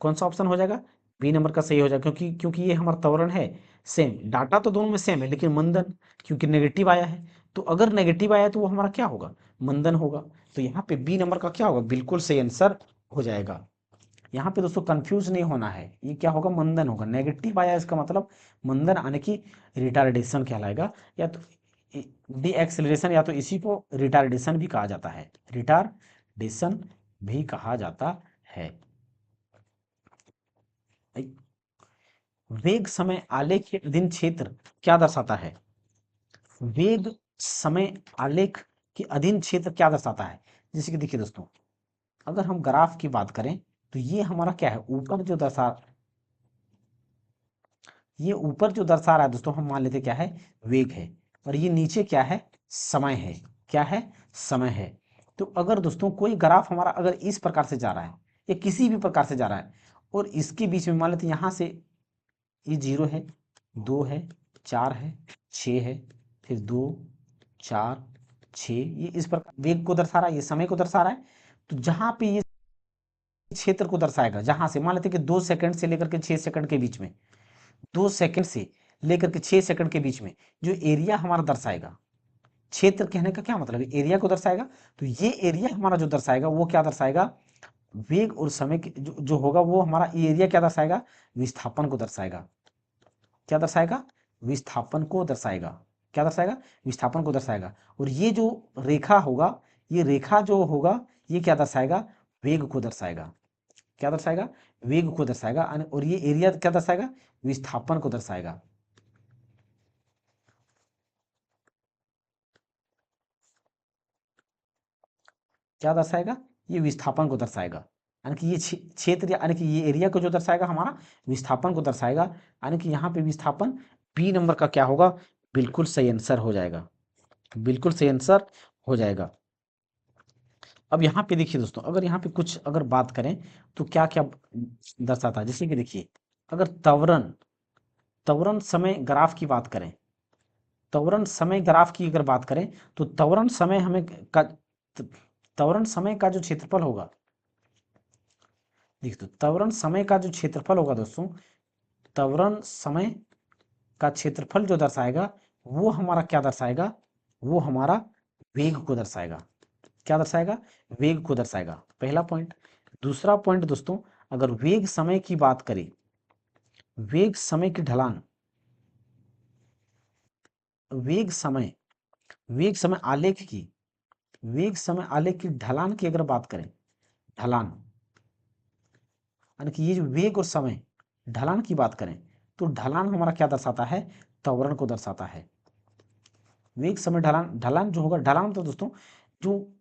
कौन सा ऑप्शन हो जाएगा, बी नंबर का सही हो जाएगा। क्योंकि ये हमारा त्वरण है सेम, डाटा तो दोनों में सेम है लेकिन मंदन क्योंकि नेगेटिव आया है, तो अगर नेगेटिव आया तो वो हमारा क्या होगा, मंदन होगा। तो यहाँ पे बी नंबर का क्या होगा, बिल्कुल सही आंसर हो जाएगा। यहाँ पे दोस्तों कंफ्यूज नहीं होना है, ये क्या होगा, मंदन होगा। नेगेटिव आया इसका मतलब मंदन आने की रिटार्डेशन कहलाएगा, या तो डी एक्सेलरेशन, या तो इसी को रिटार्डेशन भी कहा जाता है, रिटार्डेशन भी कहा जाता है। वेग समय आलेख के अधीन क्षेत्र क्या दर्शाता है, वेग समय आलेख के अधीन क्षेत्र क्या दर्शाता है। जैसे कि देखिए दोस्तों अगर हम ग्राफ की बात करें तो ये हमारा क्या है, ऊपर जो दर्शा रहा है दोस्तों, हम मान लेते क्या है, वेग है, और ये नीचे क्या है, समय है। क्या है, समय है। तो अगर दोस्तों कोई ग्राफ हमारा अगर इस प्रकार से जा रहा है या किसी भी प्रकार से जा रहा है और इसके बीच में मान लेते यहाँ से ये 0 है, 2 है, 4 है, 6 है, फिर 2, 4, 6, ये इस प्रकार वेग को दर्शा रहा है, ये समय को दर्शा रहा है। तो जहाँ पे ये क्षेत्र को दर्शाएगा, जहाँ से मान लेते कि 2 सेकंड से लेकर के 6 सेकंड के बीच में, 2 सेकंड से लेकर के 6 सेकंड के बीच में जो एरिया हमारा दर्शाएगा, क्षेत्र कहने का क्या मतलब है, एरिया को दर्शाएगा। तो ये एरिया हमारा जो दर्शाएगा वो क्या दर्शाएगा, वेग और समय जो होगा वो हमारा एरिया क्या दर्शाएगा, विस्थापन को दर्शाएगा। क्या दर्शाएगा, विस्थापन को दर्शाएगा। क्या दर्शाएगा, विस्थापन को दर्शाएगा। और ये जो रेखा होगा, ये रेखा जो होगा ये क्या दर्शाएगा, वेग को दर्शाएगा। क्या दर्शाएगा, वेग को दर्शाएगा। और ये एरिया क्या दर्शाएगा, विस्थापन को दर्शाएगा। क्या दर्शाएगा, ये विस्थापन को दर्शाएगा। यानी कि ये क्षेत्र यानी कि ये एरिया को जो दर्शाएगा हमारा विस्थापन को दर्शाएगा। यानी कि यहाँ पे विस्थापन बी नंबर का क्या होगा, बिल्कुल सही आंसर हो जाएगा। बिल्कुल सही आंसर हो जाएगा। अब यहाँ पे देखिए दोस्तों, अगर यहाँ पे कुछ अगर बात करें तो क्या क्या दर्शाता है। जैसे कि देखिए, अगर त्वरण त्वरण समय ग्राफ की बात करें, त्वरण समय ग्राफ की अगर बात करें तो त्वरण समय हमें का त्वरण समय का जो क्षेत्रफल होगा, देखिए तो त्वरण समय का जो क्षेत्रफल होगा दोस्तों, त्वरण समय का क्षेत्रफल जो दर्शाएगा वो हमारा क्या दर्शाएगा, वो हमारा वेग को दर्शाएगा। क्या दर्शाएगा, वेग को दर्शाएगा। पहला पॉइंट। दूसरा पॉइंट दोस्तों, अगर वेग समय की बात करें, वेग समय की ढलान, वेग समय वेग समय आलेख की, वेग समय आलेख की ढलान की अगर बात करें, ढलान यानी कि ये जो वेग और समय ढलान की बात करें तो ढलान हमारा क्या दर्शाता है, त्वरण को दर्शाता है। वेग समय ढलान, ढलान जो होगा, ढलान तो दोस्तों जो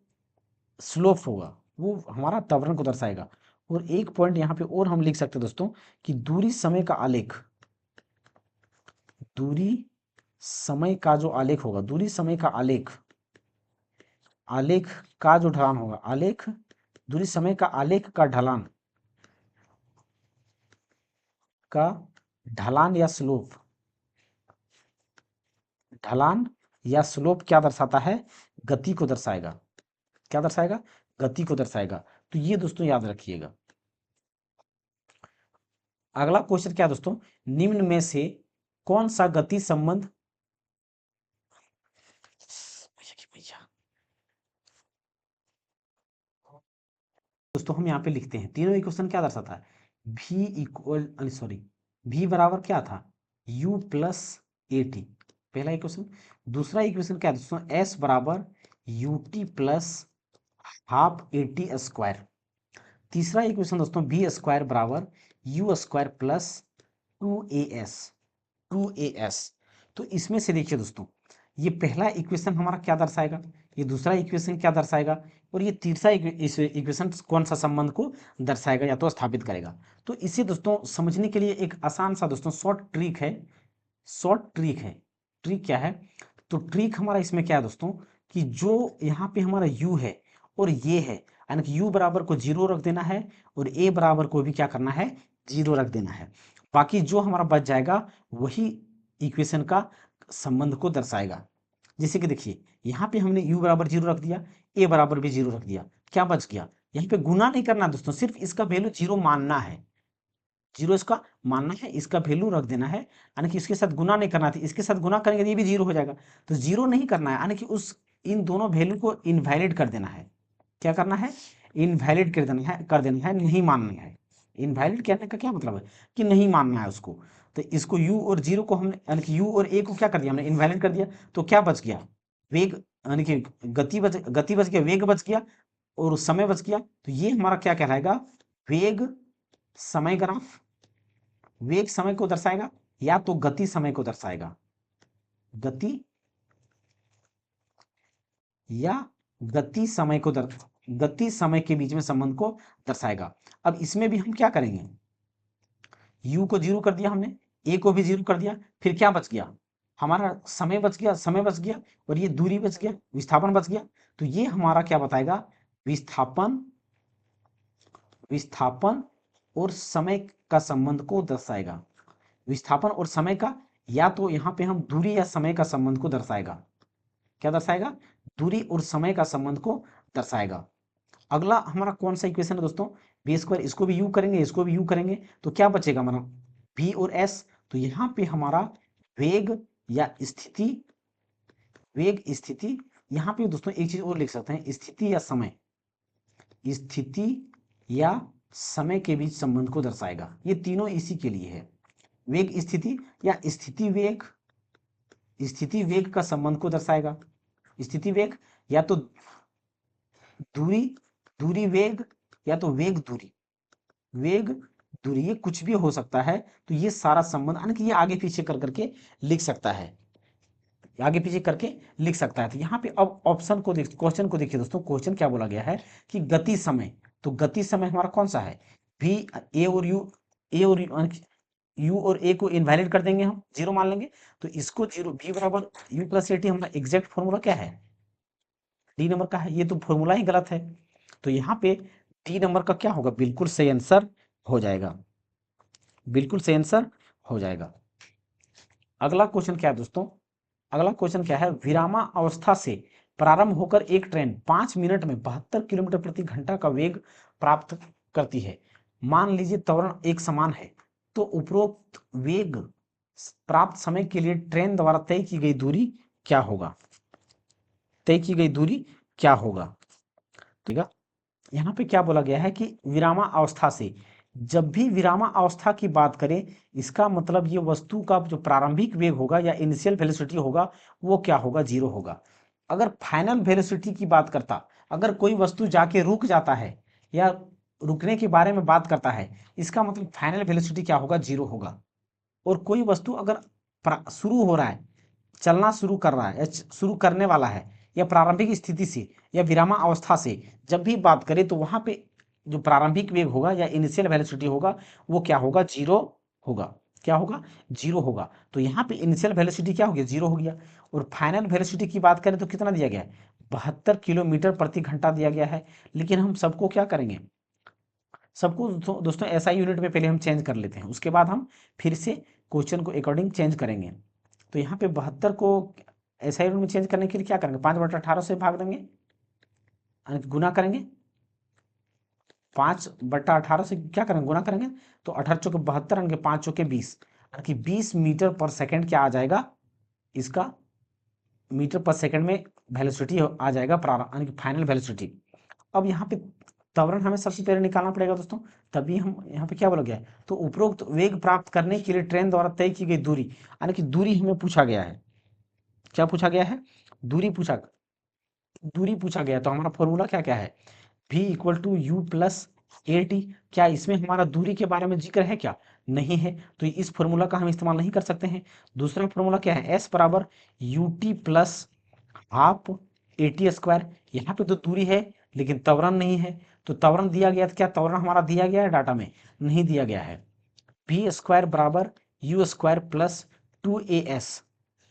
स्लोप होगा वो हमारा त्वरण को दर्शाएगा। और एक पॉइंट यहाँ पे और हम लिख सकते हैं दोस्तों कि दूरी समय का आलेख, दूरी समय का जो आलेख होगा, दूरी समय का आलेख, आलेख का जो ढलान होगा, आलेख दूरी समय का आलेख का ढलान, का ढलान या स्लोप, ढलान या स्लोप क्या दर्शाता है, गति को दर्शाएगा। क्या दर्शाएगा, गति को दर्शाएगा। तो ये दोस्तों याद रखिएगा। अगला क्वेश्चन क्या है दोस्तों, निम्न में से कौन सा गति संबंध, दोस्तों हम यहाँ पे लिखते हैं तीनों इक्वेशन क्या दर्शाता है, v इक्वल सॉरी v बराबर क्या था, u प्लस ए टी, पहला इक्वेशन। दूसरा इक्वेशन क्या है दोस्तों, s बराबर u t plus half a t square. तीसरा इक्वेशन दोस्तों बी स्क्वायर बराबर u square plus two A S. तो इसमें से देखिए दोस्तों, ये पहला इक्वेशन हमारा क्या दर्शाएगा, ये दूसरा इक्वेशन क्या दर्शाएगा, और ये तीसरा इक्वेशन कौन सा संबंध को दर्शाएगा या तो स्थापित करेगा। तो इसे दोस्तों समझने के लिए एक आसान सा दोस्तों शॉर्ट ट्रिक है, शॉर्ट ट्रिक है। ट्रिक क्या है, तो ट्रिक हमारा इसमें क्या है दोस्तों कि जो यहाँ पे हमारा u है और ये है, यानी कि u बराबर को 0 रख देना है और a बराबर को भी क्या करना है, 0 रख देना है। बाकी जो हमारा बच जाएगा वही इक्वेशन का संबंध को दर्शाएगा। जैसे कि देखिए, यहाँ पे हमने u बराबर 0 रख दिया, a बराबर भी 0 रख दिया, क्या बच गया, यहाँ पे गुना नहीं करना दोस्तों, सिर्फ इसका वैल्यू 0 मानना है, 0 इसका मानना है, इसका वैल्यू रख देना है। यानी कि इसके साथ गुना नहीं करना थी, इसके साथ गुना करेंगे तो ये भी 0 हो जाएगा। तो 0 नहीं करना है, यानी कि उस इन दोनों वैल्यू को इनवैलिड कर देना है। क्या करना है, इनवैलिड कर देना है, नहीं मानना है। इनवैलिड करने का क्या मतलब है कि नहीं मानना है उसको। तो इसको u और 0 को हमने, यानी कि u और a को क्या कर दिया हमने, इनवैलिड कर दिया। तो क्या बच गया, वेग, यानी कि गति बच गया, वेग बच गया और समय बच गया। तो ये हमारा क्या कहलाएगा, वेग समय ग्राफ। वेग समय को दर्शाएगा या तो गति समय को दर्शाएगा, गति या गति समय को गति समय के बीच में संबंध को दर्शाएगा। अब इसमें भी हम क्या करेंगे, u को 0 कर दिया हमने, a को भी 0 कर दिया, फिर क्या बच गया, हमारा समय बच गया, समय बच गया और ये दूरी बच गया, विस्थापन बच गया। तो ये हमारा क्या बताएगा, विस्थापन, विस्थापन और समय का संबंध को दर्शाएगा। विस्थापन और समय का, या तो यहाँ पे हम दूरी या समय का संबंध को दर्शाएगा। क्या दर्शाएगा, दूरी और समय का संबंध को दर्शाएगा। अगला हमारा कौन सा इक्वेशन है दोस्तों, बी स्क्वायर, इसको भी यू करेंगे, इसको भी यू करेंगे, तो क्या बचेगा हमारा v और s। तो यहाँ पे हमारा वेग या स्थिति, वेग स्थिति, यहाँ पे दोस्तों एक चीज और लिख सकते हैं, स्थिति या समय, स्थिति या समय के बीच संबंध को दर्शाएगा। ये तीनों इसी के लिए है। वेग स्थिति या स्थिति वेग का संबंध को दर्शाएगा। स्थिति वेग या तो दूरी दूरी वेग या तो वेग दूरी ये कुछ भी हो सकता है। तो ये सारा संबंध यानी कि ये आगे पीछे कर करके लिख सकता है, आगे पीछे करके लिख सकता है। तो यहाँ पे अब ऑप्शन को देख, क्वेश्चन को देखिए दोस्तों। क्वेश्चन क्या बोला गया है कि गति समय, तो गति समय हमारा कौन सा है, भी ए और यू, यू और ए को इनवैलिड कर देंगे, हम जीरो मान लेंगे। तो इसको जीरो, बी बराबर यू प्लस ए टी हमारा एग्जैक्ट फॉर्मूला क्या है, डी नंबर का है। ये तो फॉर्मूला ही गलत है। तो यहाँ पे डी नंबर का क्या होगा, बिल्कुल सही आंसर हो जाएगा, बिल्कुल सही आंसर हो जाएगा। अगला क्वेश्चन क्या है दोस्तों, अगला क्वेश्चन क्या है, विरामा अवस्था से प्रारंभ होकर एक ट्रेन 5 मिनट में 72 किलोमीटर प्रति घंटा का वेग प्राप्त करती है। मान लीजिए त्वरण एक समान है, तो उपरोक्त वेग प्राप्त समय के लिए ट्रेन द्वारा तय की गई दूरी क्या होगा, तय की गई दूरी क्या होगा। ठीक है, यहाँ पे क्या बोला गया है कि विरामा अवस्था से, जब भी विरामा अवस्था की बात करें, इसका मतलब ये वस्तु का जो प्रारंभिक वेग होगा या इनिशियल वेलोसिटी होगा वो क्या होगा, जीरो होगा। अगर फाइनल वेलोसिटी की बात करता, अगर कोई वस्तु जाके रुक जाता है या रुकने के बारे में बात करता है, इसका मतलब फाइनल वेलोसिटी क्या होगा, जीरो होगा। और कोई वस्तु अगर शुरू हो रहा है, चलना शुरू कर रहा है या शुरू करने वाला है, या प्रारंभिक स्थिति से या विरामा अवस्था से जब भी बात करें, तो वहां पे जो प्रारंभिक वेग होगा या इनिशियल वेलोसिटी होगा वो क्या होगा, जीरो होगा। क्या होगा, जीरो होगा। तो यहाँ पे इनिशियल वेलोसिटी क्या हो गया, जीरो हो गया। और फाइनल वेलोसिटी की बात करें तो कितना दिया गया है, 72 किलोमीटर प्रति घंटा दिया गया है। लेकिन हम सबको क्या करेंगे, सबको दोस्तों एसआई यूनिट में पहले हम चेंज कर लेते हैं, उसके बाद हम फिर से क्वेश्चन को अकॉर्डिंग चेंज करेंगे। तो यहाँ पे 72 को एसआई यूनिट में चेंज करने के लिए क्या करेंगे, 5/18 से भाग देंगे, गुना करेंगे, 5/18 से क्या करेंगे, गुना करेंगे। तो 18 चौके 72 यानी कि 5 चौके 20, यानी कि 20 मीटर पर सेकेंड क्या आ जाएगा, इसका मीटर पर सेकेंड में वेलोसिटी आ जाएगा, यानी कि फाइनल वेलोसिटी। अब यहाँ पे त्वरण हमें सबसे पहले निकालना पड़ेगा दोस्तों, तभी हम यहाँ पे क्या बोला गया है, तो उपरोक्त वेग प्राप्त करने के लिए ट्रेन द्वारा तय की गई दूरी, यानी कि दूरी हमें पूछा गया है। क्या पूछा गया है, दूरी पूछा गया। तो हमारा फॉर्मूला क्या क्या है, v equal to u plus a t. क्या इसमें हमारा दूरी के बारे में जिक्र है क्या, नहीं है, तो इस फॉर्मूला का हम इस्तेमाल नहीं कर सकते हैं। दूसरा फॉर्मूला क्या है, s बराबर u t plus half a t square. यहाँ पे तो दूरी है लेकिन त्वरण नहीं है, तो त्वरण दिया गया, क्या त्वरण हमारा दिया गया है डाटा में, नहीं दिया गया है। v स्क्वायर बराबर यू स्क्वायर प्लस 2as।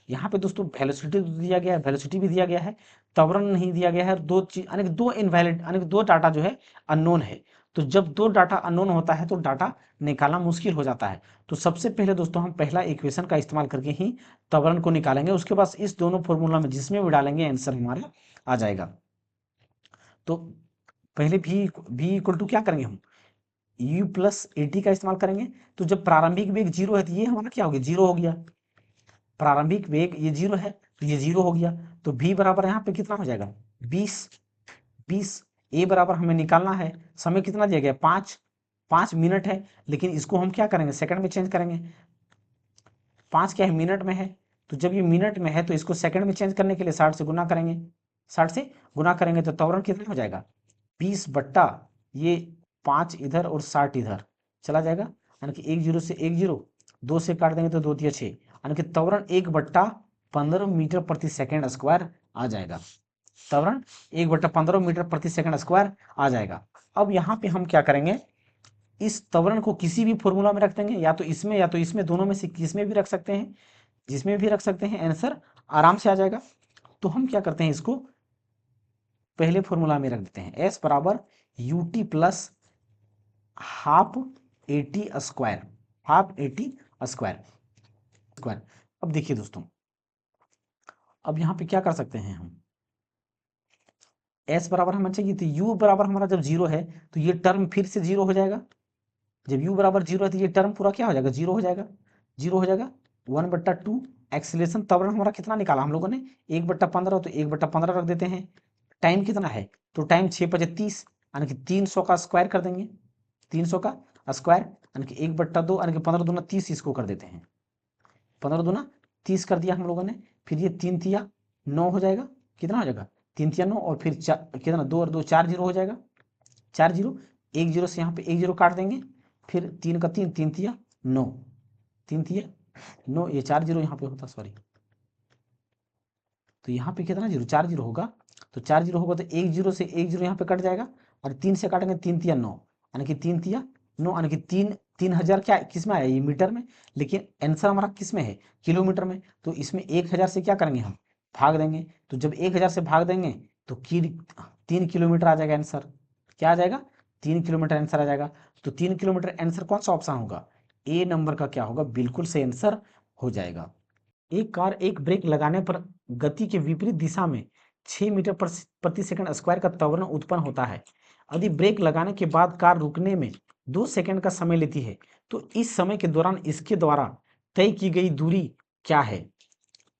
यहाँ पे दोस्तों वेलोसिटी तो दिया गया है, वेलोसिटी भी दिया गया है, त्वरण नहीं दिया गया है। दो चीज यानी कि दो इनवैलिड यानी कि दो डाटा जो है अननोन है। तो जब दो डाटा अननोन होता है तो डाटा निकालना मुश्किल हो जाता है। तो सबसे पहले दोस्तों हम पहला इक्वेशन का इस्तेमाल करके ही त्वरण को निकालेंगे, उसके बाद इस दोनों फॉर्मूला में जिसमें भी डालेंगे आंसर हमारा आ जाएगा। तो पहले भी इक्वल टू क्या करेंगे हम, यू प्लस ए टी का इस्तेमाल करेंगे। तो जब प्रारंभिक वेग जीरो है तो ये हमारा क्या हो गया, जीरो हो गया। प्रारंभिक वेग ये जीरो है तो ये जीरो हो गया। तो v बराबर यहाँ पे कितना हो जाएगा, 20। ए बराबर हमें निकालना है, समय कितना दिया गया, 5 मिनट है, लेकिन इसको हम क्या करेंगे, सेकंड में चेंज करेंगे। 5 क्या है, मिनट में है, तो जब ये मिनट में है तो इसको सेकंड में चेंज करने के लिए 60 से गुना करेंगे। 60 से गुना करेंगे तो त्वरण कितना हो जाएगा, 20 बट्टा ये 5 इधर और 60 इधर चला जाएगा, यानी कि 1 0 से 1 0, 2 से काट देंगे तो 2 तिया 6, यानी कि त्वरण 1/15 मीटर प्रति सेकेंड स्क्वायर आ जाएगा। त्वरण 1/15 मीटर प्रति सेकेंड स्क्वायर आ जाएगा। अब यहाँ पे हम क्या करेंगे, इस त्वरण को किसी भी फॉर्मूला में रख देंगे, या तो इसमें दोनों में से किसमें भी रख सकते हैं, जिसमें भी रख सकते हैं, आंसर आराम से आ जाएगा। तो हम क्या करते हैं, इसको पहले फॉर्मूला में रख देते हैं, एस बराबर u t plus half a t square, half a t square. अब देखिए दोस्तों, अब यहाँ पे क्या कर सकते हैं हम, एस बराबर हमें चाहिए तो यू बराबर हमारा जब जीरो है तो ये टर्म फिर से जीरो हो जाएगा। जब यू बराबर जीरो है तो ये टर्म पूरा क्या हो जाएगा, जीरो हो जाएगा, 1/2। एक्सीलरेशन त्वरण हमारा कितना निकाला हम लोगों ने, 1/15, तो 1/15 रख देते हैं। टाइम कितना है, तो टाइम 6 × 5 = 30, यानी कि 300 का स्क्वायर कर देंगे, 300 का स्क्वायर यानी कि 1/2 यानी कि 15 दूना 30 इसको कर देते हैं, 15 दूना 30 कर दिया हम लोगों ने। फिर ये 3 तिया 9 हो जाएगा, कितना हो जाएगा 3 तिया 9, और फिर कितना 2 और 2 4 जीरो हो जाएगा, 4 जीरो, 1 जीरो से यहाँ पे 1 जीरो काट देंगे, फिर 3 का 3, 3 तिया 9, 3 तिया 9, ये 4 जीरो यहाँ पे होता, सॉरी, तो यहाँ पे कितना जीरो 4 जीरो होगा, तो 4 जीरो होगा तो 1 जीरो से 1 जीरो यहाँ पे कट जाएगा, और 3 से काटेंगे 3 तिया 9, यानी कि 3 तिया 9, यानी कि 3000 क्या किस में आया, ये मीटर में, लेकिन आंसर हमारा किस में है, किलोमीटर में। तो इसमें 1000 से क्या करेंगे हम, भाग देंगे, तो जब 1000 से भाग देंगे तो 3 किलोमीटर आ जाएगा आंसर, क्या आ जाएगा 3 किलोमीटर आंसर आ जाएगा। तो 3 किलोमीटर आंसर कौन सा ऑप्शन होगा, ए नंबर का क्या होगा, बिल्कुल सही आंसर हो जाएगा। एक कार एक ब्रेक लगाने पर गति के विपरीत दिशा में 6 मीटर प्रति सेकंड स्क्वायर का त्वरण उत्पन्न होता है। यदि ब्रेक लगाने के बाद कार रुकने में 2 सेकंड का समय लेती है तो इस समय के दौरान इसके द्वारा तय की गई दूरी क्या है,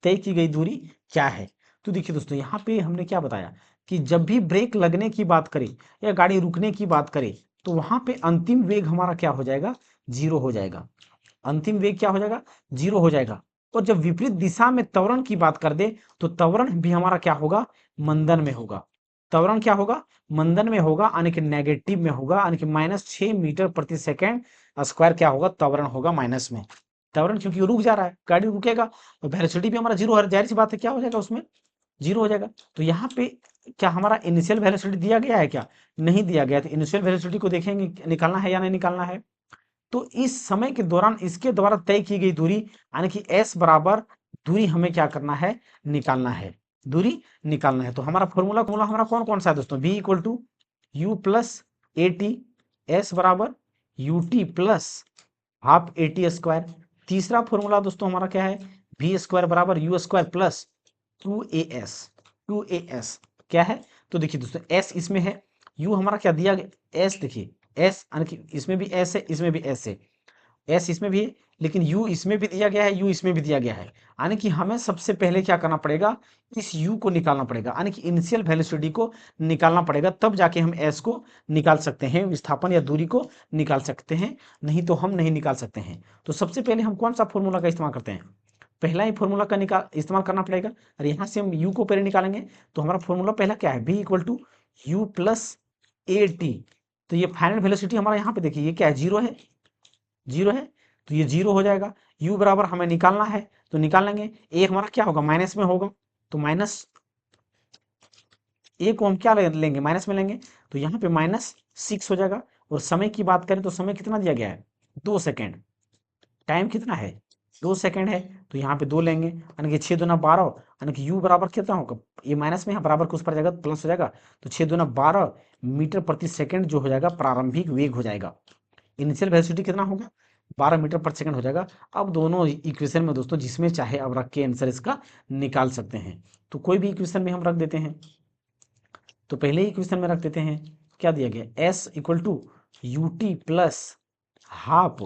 तय की गई दूरी क्या है। तो देखिए दोस्तों, यहाँ पे हमने क्या बताया कि जब भी ब्रेक लगने की बात करें या गाड़ी रुकने की बात करें तो वहां पे अंतिम वेग हमारा क्या हो जाएगा, जीरो हो जाएगा, अंतिम वेग क्या हो जाएगा, जीरो हो जाएगा। और जब विपरीत दिशा में त्वरण की बात कर दे तो त्वरण भी हमारा क्या होगा, मंदन में होगा, त्वरण क्या होगा, मंदन में होगा, यानी कि नेगेटिव में होगा, यानी कि -6 मीटर प्रति सेकेंड स्क्वायर क्या होगा, त्वरण होगा माइनस में। त्वरण क्योंकि रुक जा रहा है, गाड़ी रुकेगा तो वेलोसिटी भी हमारा जीरो, जाहिर सी बात है क्या हो जाएगा उसमें, जीरो हो जाएगा। तो यहाँ पे क्या हमारा इनिशियल वेलोसिटी दिया गया है क्या, नहीं दिया गया, तो इनिशियल वेलोसिटी को देखेंगे निकालना है या नहीं निकालना है। तो इस समय के दौरान इसके द्वारा तय की गई दूरी यानी कि s बराबर दूरी हमें क्या करना है, निकालना है, दूरी निकालना है। तो हमारा फॉर्मूला हमारा कौन कौन सा है दोस्तों, v equal to u plus a t, s बराबर u t plus half a t square. तीसरा फॉर्मूला दोस्तों हमारा क्या है, v स्क्वायर बराबर u square plus 2as, 2as क्या है, तो देखिए दोस्तों s इसमें है, u हमारा क्या दिया गया s, देखिए s यानी कि इसमें भी s है, इसमें भी s है, s इसमें भी है, लेकिन u इसमें भी दिया गया है, u इसमें भी दिया गया है, यानी कि हमें सबसे पहले क्या करना पड़ेगा, इस u को निकालना पड़ेगा, यानी कि इनिशियल वेलोसिटी को निकालना पड़ेगा, तब जाके हम s को निकाल सकते हैं, विस्थापन या दूरी को निकाल सकते हैं, नहीं तो हम नहीं निकाल सकते हैं। तो सबसे पहले हम कौन सा फॉर्मूला का इस्तेमाल करते हैं, पहला ही फॉर्मूला का इस्तेमाल करना पड़ेगा, और यहाँ से हम u को पहले निकालेंगे। तो हमारा फॉर्मूला पहला क्या है, v equal to u plus a t. तो ये फाइनल वेलोसिटी हमारा यहाँ पे देखिए ये क्या है, जीरो है, जीरो है, तो ये जीरो हो जाएगा। u बराबर हमें निकालना है तो निकाल लेंगे, a हमारा क्या होगा, माइनस में होगा, तो माइनस a को हम क्या लेंगे, माइनस में लेंगे, तो यहाँ पे -6 हो जाएगा। और समय की बात करें तो समय कितना दिया गया है, 2 सेकेंड, टाइम कितना है, 2 सेकेंड है, तो यहाँ पे 2 लेंगे, यानी कि 6 दूना 12, यानी कि u बराबर कितना होगा, ये माइनस में है, बराबर कुछ पर जाएगा प्लस हो जाएगा, तो 6 दूना 12 मीटर प्रति सेकंड जो हो जाएगा प्रारंभिक वेग हो जाएगा। इनिशियल वेलोसिटी कितना होगा, 12 मीटर पर सेकंड हो जाएगा। अब दोनों इक्वेशन में दोस्तों जिसमें चाहे अब रख के आंसर इसका निकाल सकते हैं, तो कोई भी इक्वेशन में हम रख देते हैं। तो पहले ही इक्वेशन में रख देते हैं, क्या दिया गया, s equal to u t plus half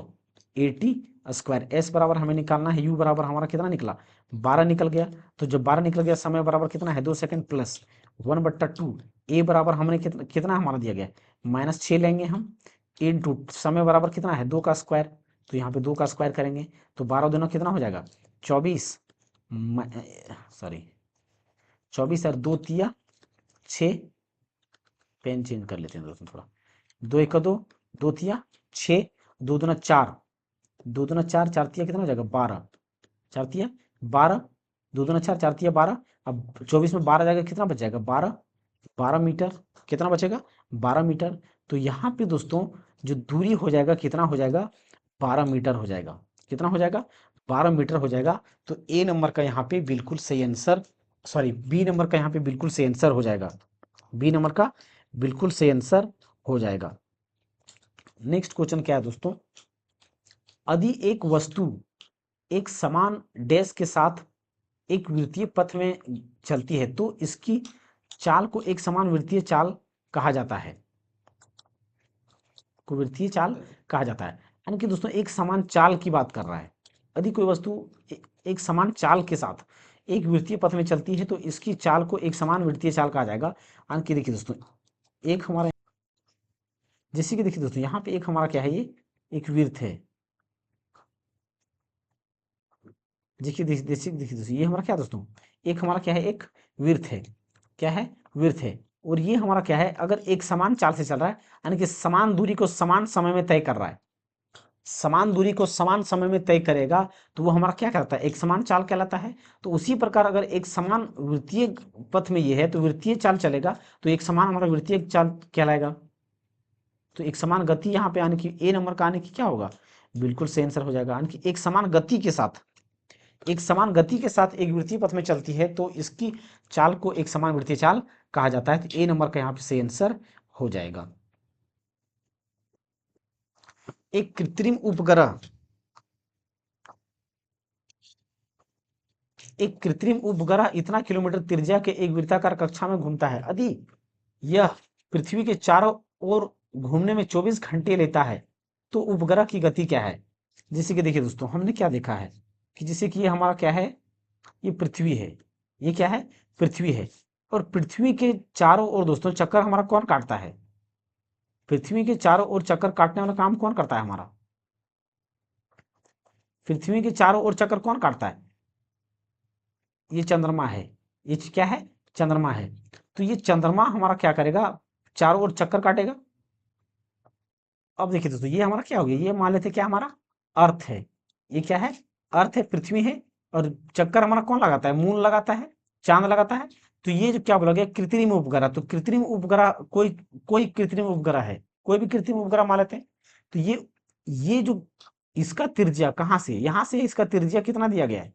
a t square, s बराबर हमें निकालना है, u बराबर हमारा कितना निकला, 12 निकल गया। तो जब 12 निकल गया, समय बराबर कितना है, 2 सेकंड प्लस 1/2, ए बराबर हमने कितना हमारा दिया गया, -6 लेंगे हम, इनटू समय बराबर कितना है, 2 का स्क्वायर, तो यहाँ पे 2 का स्क्वायर करेंगे तो 12 दोनों कितना हो जाएगा, 24, सॉरी 24 और 2 तिया 6, पेन चेंज कर लेते हैं दोस्तों थोड़ा, 2 एक 2, 2 तिया 6, 2 दूना 4, 2 दूना 4, 4 तिया कितना हो जाएगा, 12, 4 तिया 12, 2 दूना 4, 4 तिया 12, अब 24 में 12 जाएगा कितना बच जाएगा, 12, 12 मीटर, कितना बचेगा, 12 मीटर। तो यहाँ पे दोस्तों जो दूरी हो जाएगा कितना हो जाएगा, 12 मीटर हो जाएगा, कितना हो जाएगा, 12 मीटर हो जाएगा। तो ए नंबर का यहाँ पे बिल्कुल सही आंसर, सॉरी बी नंबर का यहाँ पे बिल्कुल सही आंसर हो जाएगा, बी नंबर का बिल्कुल सही आंसर हो जाएगा। नेक्स्ट क्वेश्चन क्या है दोस्तों, यदि एक वस्तु एक समान डैश के साथ एक वृत्तीय पथ में चलती है तो इसकी चाल को एक समान वृत्तीय चाल कहा जाता है, को वृत्तीय चाल कहा जाता है, यानी कि दोस्तों एक समान चाल की बात कर रहा है। यदि कोई वस्तु एक समान चाल के साथ एक वृत्तीय पथ में चलती है तो इसकी चाल को एक समान वृत्तीय चाल कहा जाएगा। यानी कि देखिए दोस्तों, एक हमारा जैसे कि देखिए दोस्तों यहाँ पे एक हमारा क्या है, ये एक वृत्त है। देखिए देखिए दोस्तों, ये हमारा क्या दोस्तों, एक हमारा क्या है, एक वृत्त है। क्या है, वृत्त है। और ये हमारा क्या है, अगर एक समान चाल से चल रहा है, यानी कि समान दूरी को समान समय में तय कर रहा है, समान दूरी को समान समय में तय करेगा, तो वो हमारा क्या कहलाता है, एक समान चाल कहलाता है। तो उसी प्रकार अगर एक समान वृत्तीय पथ में ये है, तो वृत्तीय चाल चलेगा, तो एक समान हमारा वृत्तीय चाल कहलाएगा। तो एक समान गति यहाँ पे आने की, ए नंबर का आने की क्या होगा, बिल्कुल सही आंसर हो जाएगा। यानी कि एक समान गति के साथ, एक समान गति के साथ एक वृत्तीय पथ में चलती है, तो इसकी चाल को एक समान वृत्तीय चाल कहा जाता है। तो ए नंबर का यहाँ पे सही आंसर हो जाएगा। एक कृत्रिम उपग्रह, एक कृत्रिम उपग्रह इतना किलोमीटर त्रिज्या के एक वृत्ताकार कक्षा में घूमता है, यदि यह पृथ्वी के चारों ओर घूमने में 24 घंटे लेता है, तो उपग्रह की गति क्या है। जैसे कि देखिए दोस्तों, हमने क्या देखा है कि जैसे कि ये हमारा क्या है, ये पृथ्वी है, ये क्या है, पृथ्वी है। और पृथ्वी के चारों ओर दोस्तों चक्कर हमारा कौन काटता है, पृथ्वी के चारों ओर चक्कर काटने वाला काम कौन करता है हमारा, पृथ्वी के चारों ओर चक्कर कौन काटता है, ये चंद्रमा है। ये क्या है, चंद्रमा है। तो ये चंद्रमा हमारा क्या करेगा, चारों ओर चक्कर काटेगा। अब देखिए दोस्तों, ये हमारा क्या हो गया, ये मान लेते क्या हमारा अर्थ है, ये क्या है, अर्थ है, पृथ्वी है। और चक्कर हमारा कौन लगाता है, मून लगाता है, चांद लगाता है। तो ये जो क्या बोला गया, कृत्रिम उपग्रह। तो कृत्रिम उपग्रह कोई, कोई कृत्रिम उपग्रह है, कोई भी कृत्रिम उपग्रह मान लेते हैं। तो ये जो इसका त्रिज्या कहाँ से, यहाँ से इसका त्रिज्या कितना दिया गया है,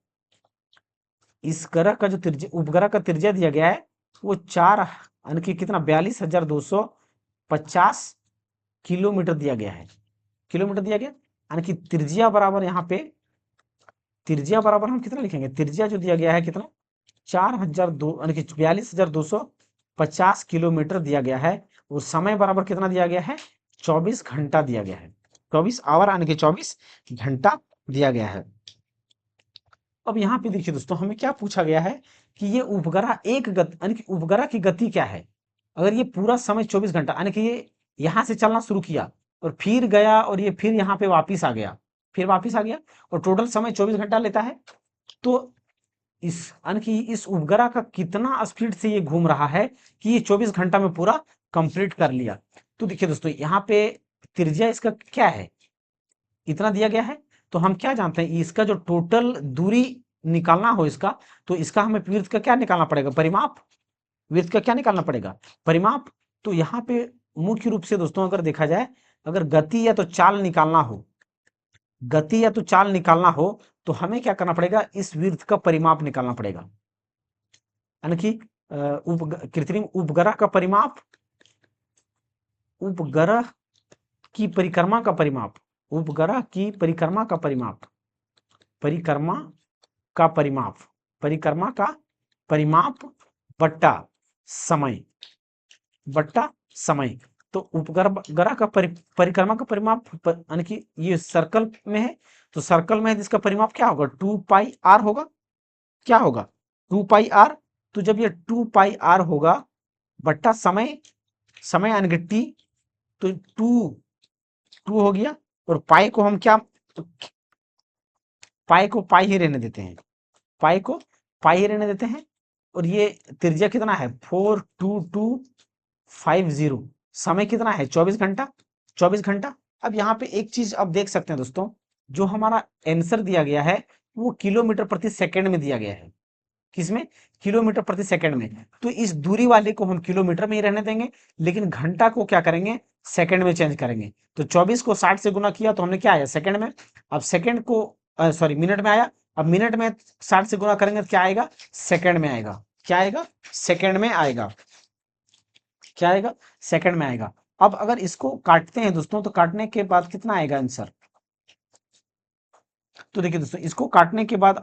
इस ग्रह का जो त्रिज्या, उपग्रह का त्रिज्या दिया गया है, वो 4 यानी कि कितना, 42,250 किलोमीटर दिया गया है, किलोमीटर दिया गया। यानी कि त्रिज्या बराबर यहाँ पे, त्रिज्या बराबर हम कितना लिखेंगे, त्रिज्या जो दिया गया है कितना, 4,002 यानी कि 42,250 किलोमीटर दिया गया है। और समय बराबर कितना दिया गया है, 24 घंटा दिया गया है, 24 आवर यानी कि 24 घंटा दिया गया है। अब यहाँ पे देखिए दोस्तों, हमें क्या पूछा गया है कि ये उपग्रह एक गति, यानी कि उपग्रह की गति क्या है। अगर ये पूरा समय 24 घंटा, यानी कि ये यहाँ से चलना शुरू किया और फिर गया, और ये फिर यहाँ पे वापिस आ गया, फिर वापिस आ गया, और टोटल समय 24 घंटा लेता है। तो इस, यानी कि इस उपग्रह का कितना स्पीड से ये घूम रहा है कि ये 24 घंटा में पूरा कंप्लीट कर लिया। तो देखिए दोस्तों, यहाँ पे त्रिज्या इसका क्या है, इतना दिया गया है। तो हम क्या जानते हैं, इसका जो टोटल दूरी निकालना हो इसका, तो इसका हमें वृत्त का क्या निकालना पड़ेगा, परिमाप, वृत्त का क्या निकालना पड़ेगा, परिमाप। तो यहाँ पे मुख्य रूप से दोस्तों अगर देखा जाए, अगर गति या तो चाल निकालना हो, गति या तो चाल निकालना हो, तो हमें क्या करना पड़ेगा, इस वृत्त का परिमाप निकालना पड़ेगा। यानी कि कृत्रिम उपग्रह का परिमाप, उपग्रह की परिक्रमा का परिमाप, उपग्रह की परिक्रमा का परिमाप, परिक्रमा का परिमाप, परिक्रमा का परिमाप बट्टा समय, बट्टा समय। तो उपग्रह का परिक्रमा का परिमाप यानी कि ये सर्कल में है, तो सर्कल में है, जिसका परिमाप क्या होगा, 2πr होगा, क्या होगा, 2πr। तो जब ये 2πr होगा बट्टा समय, समय यानी कि टी, तो टू हो गया। और पाई को हम क्या, पाई को पाई ही रहने देते हैं, पाई को पाई ही रहने देते हैं। और ये त्रिज्या कितना है, 42250। समय कितना है, 24 घंटा, 24 घंटा। अब यहाँ पे एक चीज अब देख सकते हैं दोस्तों, जो हमारा आंसर दिया गया है वो किलोमीटर प्रति सेकंड में दिया गया है, किसमें, किलोमीटर प्रति सेकंड में। तो इस दूरी वाले को हम किलोमीटर में ही रहने देंगे, लेकिन घंटा को क्या करेंगे, सेकंड में चेंज करेंगे। तो 24 को 60 से गुना किया तो हमने क्या आया, सेकंड में। अब सेकंड को सॉरी मिनट में आया, अब मिनट में 60 से गुना करेंगे तो क्या आएगा, सेकंड में आएगा, क्या आएगा, सेकंड में आएगा, क्या आएगा, सेकंड में आएगा। अब अगर इसको काटते हैं दोस्तों, तो काटने के बाद कितना आएगा आंसर। तो देखिए दोस्तों, इसको काटने के बाद,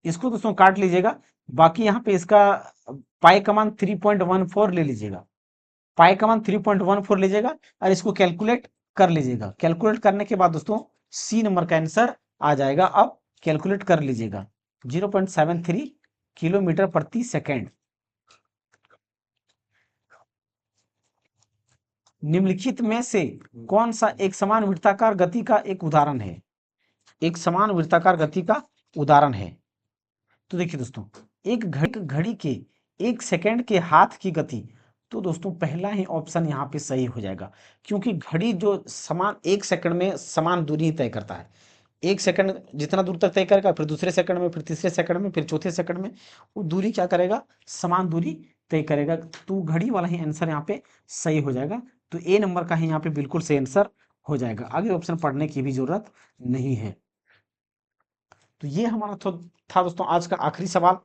इसको दोस्तों काट लीजिएगा, बाकी यहाँ पे इसका पाई का मान 3.14 ले लीजिएगा, पाई का मान 3.14 लीजिएगा, और इसको कैलकुलेट कर लीजिएगा। कैलकुलेट करने के बाद दोस्तों सी नंबर का आंसर आ जाएगा। अब कैलकुलेट कर लीजिएगा, 0.73 किलोमीटर प्रति सेकेंड। निम्नलिखित में से कौन सा एक समान वृत्ताकार गति का एक उदाहरण है? एक समान वृत्ताकार गति का उदाहरण है। तो देखिए दोस्तों, एक घड़ी के 1 सेकंड के हाथ की गति, तो दोस्तों पहला ही ऑप्शन यहाँ पे सही हो जाएगा, क्योंकि घड़ी जो समान 1 सेकंड में समान दूरी तय करता है। 1 सेकंड जितना दूर तक तय करेगा, फिर दूसरे सेकंड में, फिर तीसरे सेकंड में, फिर चौथे सेकंड में, वो दूरी क्या करेगा? समान दूरी तय करेगा। तो घड़ी वाला ही आंसर यहाँ पे सही हो जाएगा। तो ए नंबर का ही यहाँ पे बिल्कुल सही आंसर हो जाएगा। आगे ऑप्शन पढ़ने की भी जरूरत नहीं है। तो ये हमारा था दोस्तों आज का आखिरी सवाल।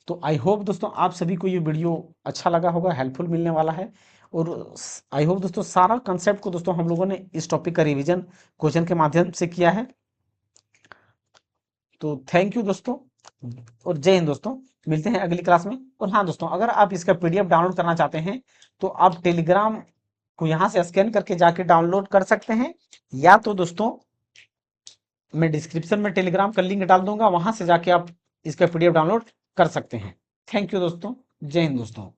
तो आई होप दोस्तों आप सभी को ये वीडियो अच्छा लगा होगा, हेल्पफुल मिलने वाला है। और आई होप दोस्तों सारा कंसेप्ट को दोस्तों हम लोगों ने इस टॉपिक का रिवीजन क्वेश्चन के माध्यम से किया है। तो थैंक यू दोस्तों, और जय हिंद दोस्तों। मिलते हैं अगली क्लास में। और हाँ दोस्तों, अगर आप इसका पीडीएफ डाउनलोड करना चाहते हैं तो आप टेलीग्राम को यहाँ से स्कैन करके जाके डाउनलोड कर सकते हैं, या तो दोस्तों मैं डिस्क्रिप्शन में टेलीग्राम का लिंक डाल दूंगा, वहां से जाके आप इसका पीडीएफ डाउनलोड कर सकते हैं। थैंक यू दोस्तों, जय हिंद दोस्तों।